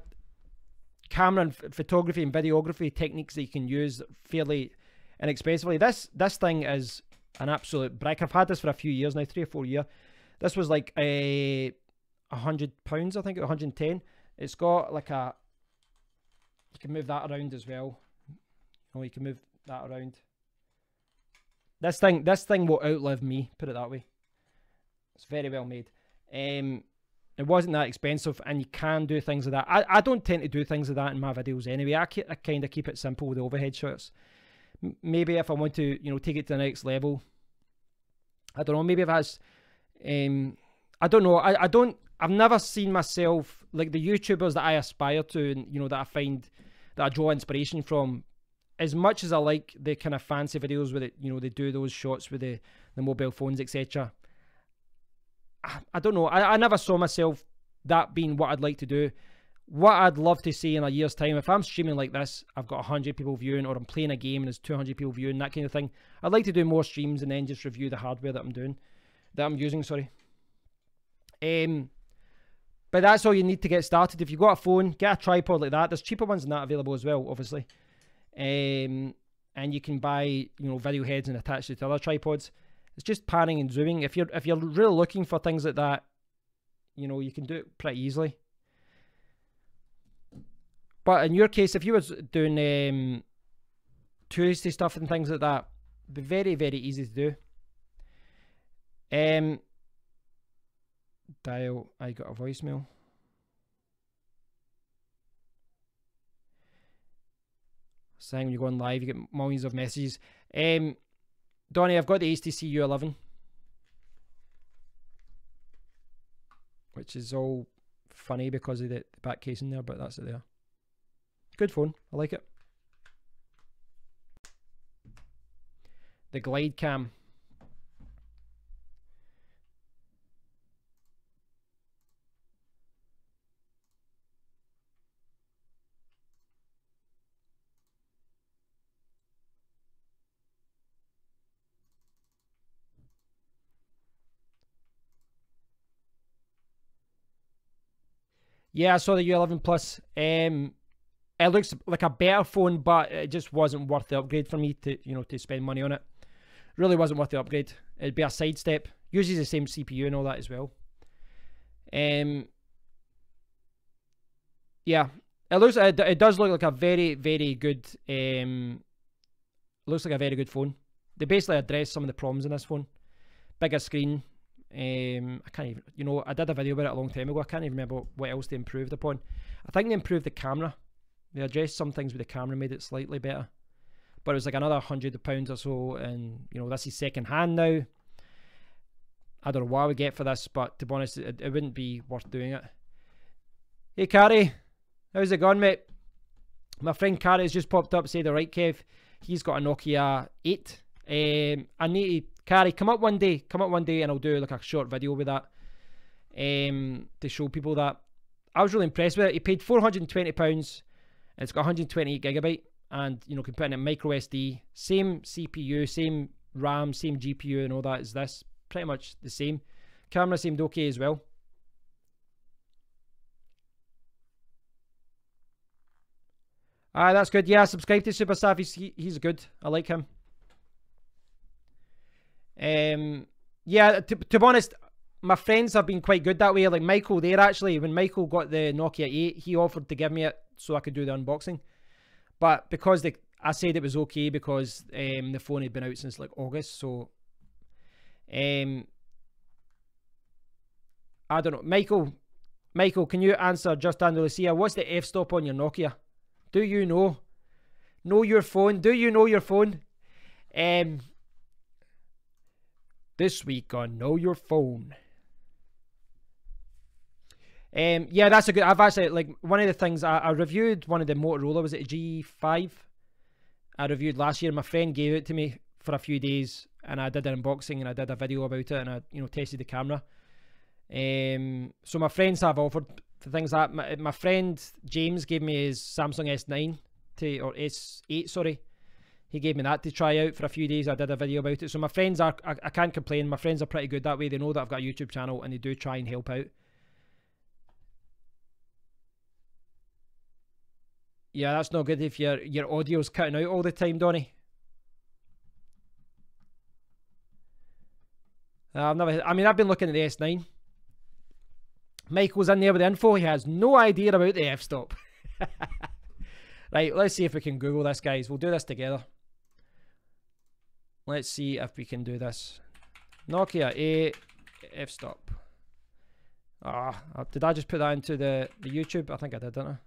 [SPEAKER 1] camera and photography and videography techniques that you can use fairly inexpensively. This thing is an absolute brick. I've had this for a few years now, 3 or 4 years. This was like £100, I think, 110. It's got like you can move that around as well. Oh, you can move that around. This thing will outlive me, put it that way. It's very well made. It wasn't that expensive, and you can do things like that. I don't tend to do things like that in my videos anyway. I kind of keep it simple with the overhead shots. Maybe if I want to, take it to the next level, I don't know. Maybe if I was, I don't know. I've never seen myself like the YouTubers that I aspire to, and that I find that I draw inspiration from. As much as I like the kind of fancy videos with it, they do those shots with the mobile phones, etc. I don't know. I never saw myself that being what I'd like to do. What I'd love to see in a year's time, if I'm streaming like this, I've got 100 people viewing, or I'm playing a game and there's 200 people viewing, that kind of thing. I'd like to do more streams and then just review the hardware that I'm using, sorry. But that's all you need to get started. If you've got a phone, get a tripod like that. There's cheaper ones than that available as well, obviously. And you can buy, video heads and attach it to other tripods. It's just panning and zooming. If you're really looking for things like that, you can do it pretty easily. But in your case, if you were doing touristy stuff and things like that, it'd be very, very easy to do. Dial, I got a voicemail. Saying when you go on live, you get millions of messages. Donnie, I've got the HTC U11, which is all funny because of the back casing there, but that's it there. Good phone. I like it. The Glide Cam. Yeah, I saw the U11 Plus. It looks like a better phone, but it just wasn't worth the upgrade for me to, you know, to spend money on it. Really wasn't worth the upgrade. It'd be a sidestep. Uses the same CPU and all that as well. Yeah, it does look like a very, very good. Looks like a very good phone. They basically address some of the problems in this phone. Bigger screen. I can't even, you know, I did a video about it a long time ago. I can't even remember what else they improved upon. I think they improved the camera. They addressed some things with the camera, made it slightly better. But it was like another £100 or so, and you know, this is second hand now. I don't know what I would get for this, but to be honest, it wouldn't be worth doing it. Hey Carrie, how's it going, mate? My friend Carrie has just popped up, say the right Kev. He's got a Nokia 8. I need to, Carrie, come up one day, and I'll do like a short video with that to show people that. I was really impressed with it. He paid £420, and it's got 128 gigabyte, and you know, can put in a micro SD, same CPU, same RAM, same GPU, and all that as this, pretty much the same. Camera seemed okay as well. That's good. Yeah, subscribe to Super Staff. He's good. I like him. Yeah, to be honest, my friends have been quite good that way. Like Michael there, actually, when Michael got the Nokia 8, he offered to give me it so I could do the unboxing. But because I said it was okay because the phone had been out since like August, so I don't know. Michael, can you answer just under Lucia? What's the f-stop on your Nokia? Do you know? Know your phone? Do you know your phone? This week on Know Your Phone. Yeah, that's a good. I've actually, like, one of the things I reviewed one of the Motorola, was it a G5? I reviewed last year. My friend gave it to me for a few days, and I did an unboxing and I did a video about it, and I, you know, tested the camera. So my friends have offered for things like that. My friend James gave me his Samsung S9 or S8, sorry. He gave me that to try out for a few days. I did a video about it. So my friends are, I can't complain. My friends are pretty good that way. They know that I've got a YouTube channel and they do try and help out. Yeah, that's not good if your audio's cutting out all the time, Donnie. I've been looking at the S9. Michael's in there with the info. He has no idea about the f-stop. Right, let's see if we can Google this, guys. We'll do this together. Let's see if we can do this. Nokia 8 f-stop. Did I just put that into the YouTube? I think I did, didn't I?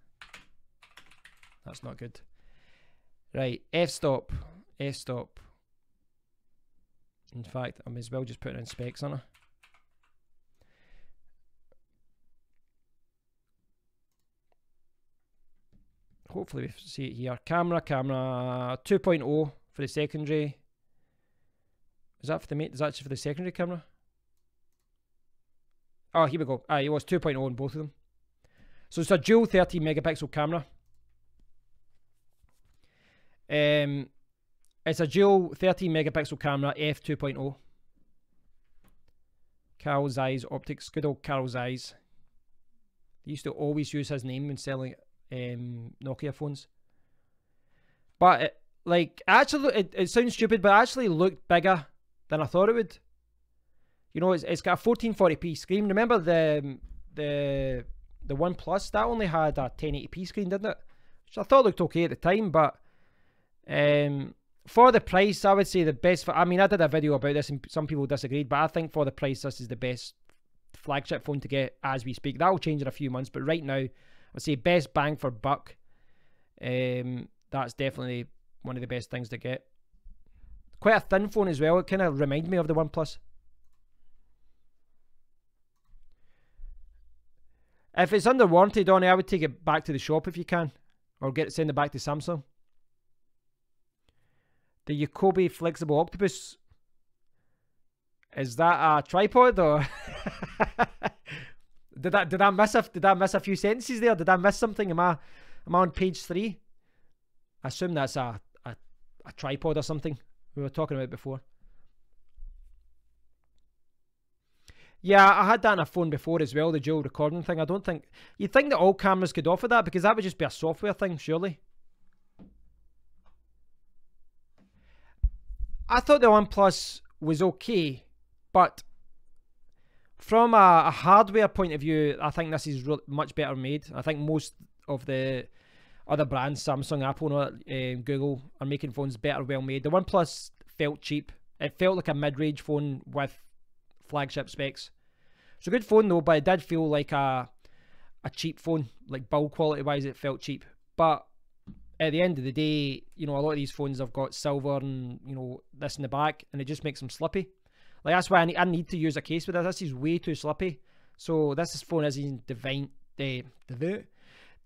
[SPEAKER 1] That's not good. Right, f-stop. F-stop. In fact, I may as well just put it in specs on it. Hopefully we see it here. Camera 2.0 for the secondary. Is that for the is that actually for the secondary camera? Oh, here we go. It was 2.0 on both of them. So it's a dual 13 megapixel camera. It's a dual 13 megapixel camera, f2.0. Carl Zeiss Optics, good old Carl Zeiss. They used to always use his name when selling Nokia phones. But it sounds stupid, but it actually looked bigger than I thought it would. You know, it's got a 1440p screen. Remember the OnePlus, that only had a 1080p screen, didn't it? Which I thought looked okay at the time, but for the price, I would say the best. I did a video about this and some people disagreed, but I think for the price, this is the best flagship phone to get as we speak. That will change in a few months, but right now, I would say best bang for buck. That's definitely one of the best things to get. Quite a thin phone as well. It kind of reminds me of the OnePlus. If it's under warranty, Donnie, I would take it back to the shop if you can. Or send it back to Samsung. The Yakobi Flexible Octopus. Is that a tripod or did I miss a few sentences there? Did I miss something? Am I on page 3? I assume that's a tripod or something we were talking about before. Yeah, I had that on a phone before as well, the dual recording thing. I don't think... You'd think that all cameras could offer that, because that would just be a software thing, surely. I thought the OnePlus was okay, but from a hardware point of view, I think this is much better made. I think most of the other brands, Samsung, Apple, Google, are making phones better, well made. The OnePlus felt cheap. It felt like a mid-range phone with flagship specs. It's a good phone though, but it did feel like a cheap phone. Like build quality wise, it felt cheap. But at the end of the day, you know, a lot of these phones have got silver and, you know, this in the back, and it just makes them slippy. Like, that's why I need to use a case with this. This is way too slippy. So this phone isn't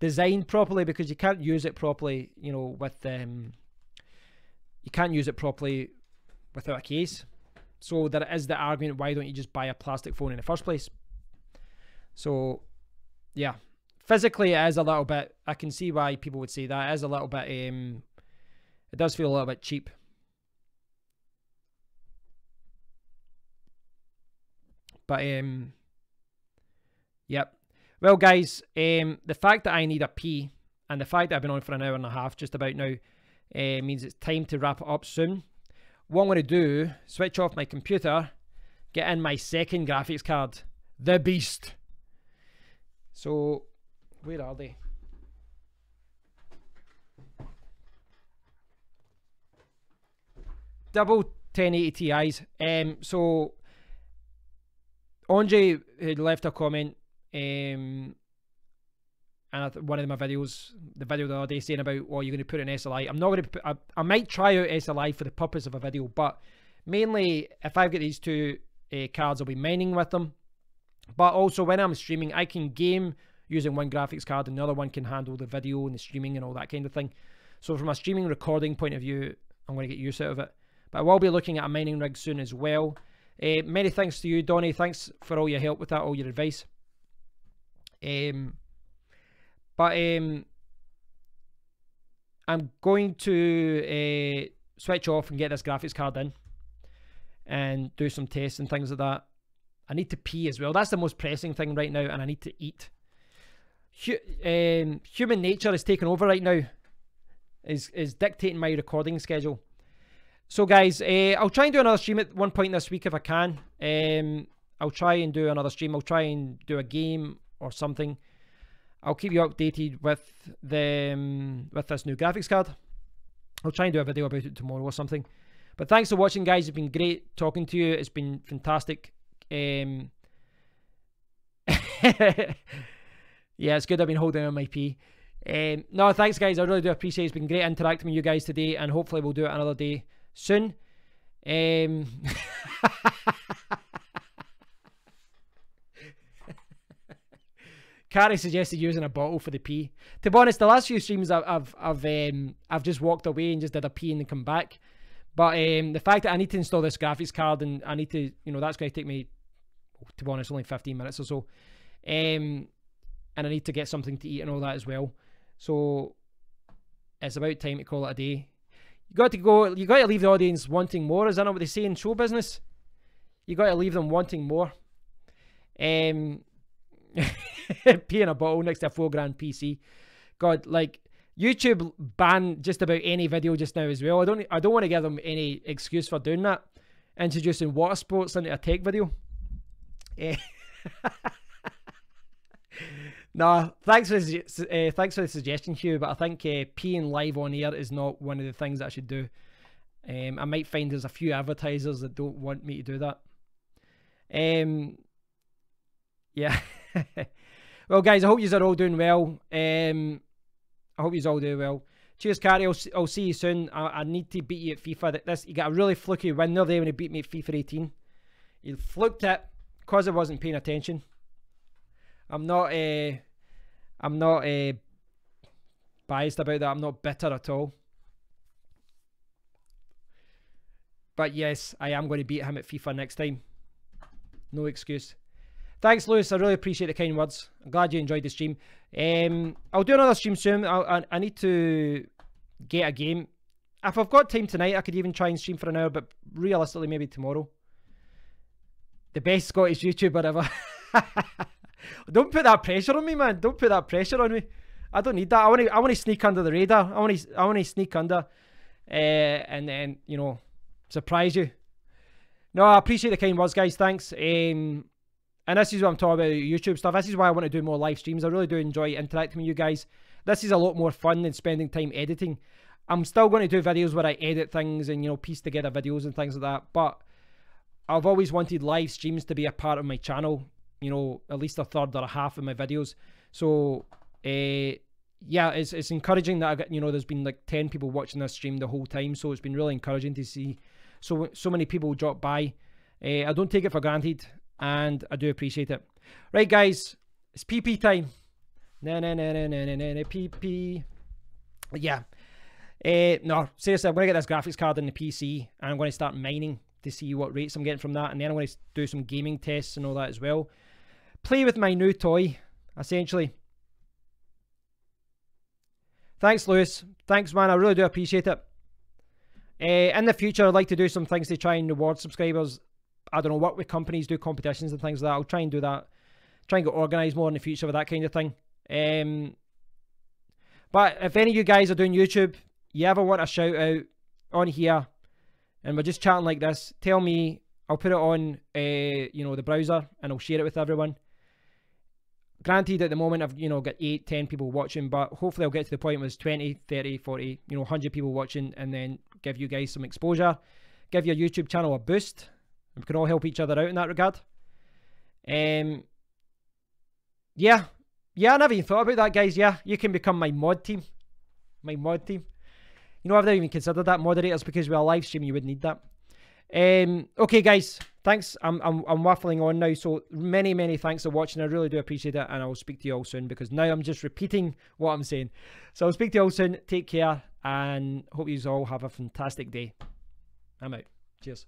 [SPEAKER 1] designed properly, because you can't use it properly, you know, with you can't use it properly without a case. So there is the argument, why don't you just buy a plastic phone in the first place? So yeah, physically it is a little bit, I can see why people would say that. It is a little bit, it does feel a little bit cheap. But yep. Well guys, the fact that I need a pee, and the fact that I've been on for an hour and a half just about now, means it's time to wrap it up soon. What I'm going to do, switch off my computer, get in my second graphics card, the Beast. So, where are they? Double 1080 Ti's. So, Andre had left a comment, and one of my videos, the video the other day, saying about, oh, you're going to put an SLI. I'm not going to put, I might try out SLI for the purpose of a video, but mainly if I've got these two cards, I'll be mining with them. But also when I'm streaming, I can game using one graphics card, and the other one can handle the video and the streaming and all that kind of thing. So from a streaming recording point of view, I'm going to get use out of it. But I will be looking at a mining rig soon as well. Many thanks to you, Donnie. Thanks for all your help with that, all your advice. But I'm going to switch off and get this graphics card in and do some tests and things like that. I need to pee as well. That's the most pressing thing right now, and I need to eat. Human nature is taking over right now, is dictating my recording schedule. So guys, I'll try and do another stream at one point this week if I can. I'll try and do another stream. I'll try and do a game or something. I'll keep you updated with this new graphics card. I'll try and do a video about it tomorrow or something. But thanks for watching, guys. It's been great talking to you. It's been fantastic. Yeah, it's good I've been holding on my pee. No, thanks, guys. I really do appreciate it. It's been great interacting with you guys today, and hopefully we'll do it another day soon. Carrie suggested using a bottle for the pee. To be honest, the last few streams I've just walked away and just did a pee and then come back. But the fact that I need to install this graphics card, and I need to, you know, that's going to take me, to be honest, only 15 minutes or so. And I need to get something to eat and all that as well. So it's about time to call it a day. You got to go. You got to leave the audience wanting more. Is that not what they say in show business? You got to leave them wanting more. Pee in a bottle next to a $4,000 PC. God, like, YouTube banned just about any video just now as well. I don't want to give them any excuse for doing that. Introducing water sports into a tech video. No, thanks for the suggestion, Hugh. But I think peeing live on air is not one of the things that I should do. I might find there's a few advertisers that don't want me to do that. Yeah. Well, guys, I hope you are all doing well. I hope you all do well. Cheers, Carrie. I'll see you soon. I need to beat you at FIFA. You got a really fluky win there when he beat me at FIFA 18. You fluked it because I wasn't paying attention. I'm not biased about that. I'm not bitter at all. But yes, I am going to beat him at FIFA next time. No excuse. Thanks, Lewis. I really appreciate the kind words. I'm glad you enjoyed the stream. I'll do another stream soon. I need to get a game. If I've got time tonight, I could even try and stream for an hour, but realistically, maybe tomorrow. The best Scottish YouTuber ever. Don't put that pressure on me, man. Don't put that pressure on me. I don't need that. I want to sneak under the radar. I want to sneak under, and then, you know, surprise you. No, I appreciate the kind words, guys. Thanks. And this is what I'm talking about, YouTube stuff. This is why I want to do more live streams. I really do enjoy interacting with you guys. This is a lot more fun than spending time editing. I'm still going to do videos where I edit things and, you know, piece together videos and things like that. But I've always wanted live streams to be a part of my channel. You know, at least a third or a half of my videos. So, yeah, it's encouraging that I got, you know, there's been like 10 people watching this stream the whole time. So it's been really encouraging to see so many people drop by. I don't take it for granted, and I do appreciate it. Right, guys, it's PP time. PP. Yeah. No, seriously, I'm going to get this graphics card in the PC, and I'm going to start mining to see what rates I'm getting from that, and then I'm going to do some gaming tests and all that as well. Play with my new toy, essentially. Thanks, Lewis. Thanks, man. I really do appreciate it. In the future, I'd like to do some things to try and reward subscribers. I don't know, work with companies, do competitions and things like that. I'll try and do that. Try and get organised more in the future with that kind of thing. But if any of you guys are doing YouTube, you ever want a shout out on here, and we're just chatting like this, tell me. I'll put it on, you know, the browser, and I'll share it with everyone. Granted, at the moment, I've, you know, got 8, 10 people watching, but hopefully I'll get to the point where there's 20, 30, 40, you know, 100 people watching, and then give you guys some exposure, give your YouTube channel a boost. We can all help each other out in that regard. Yeah, I never even thought about that, guys. Yeah, you can become my mod team. My mod team. You know, I've never even considered that, moderators, because with a live stream, you would need that. Okay, guys, thanks. I'm waffling on now, so many thanks for watching. I really do appreciate it, and I'll speak to you all soon, because now I'm just repeating what I'm saying. So I'll speak to you all soon. Take care, and hope you all have a fantastic day. I'm out. Cheers.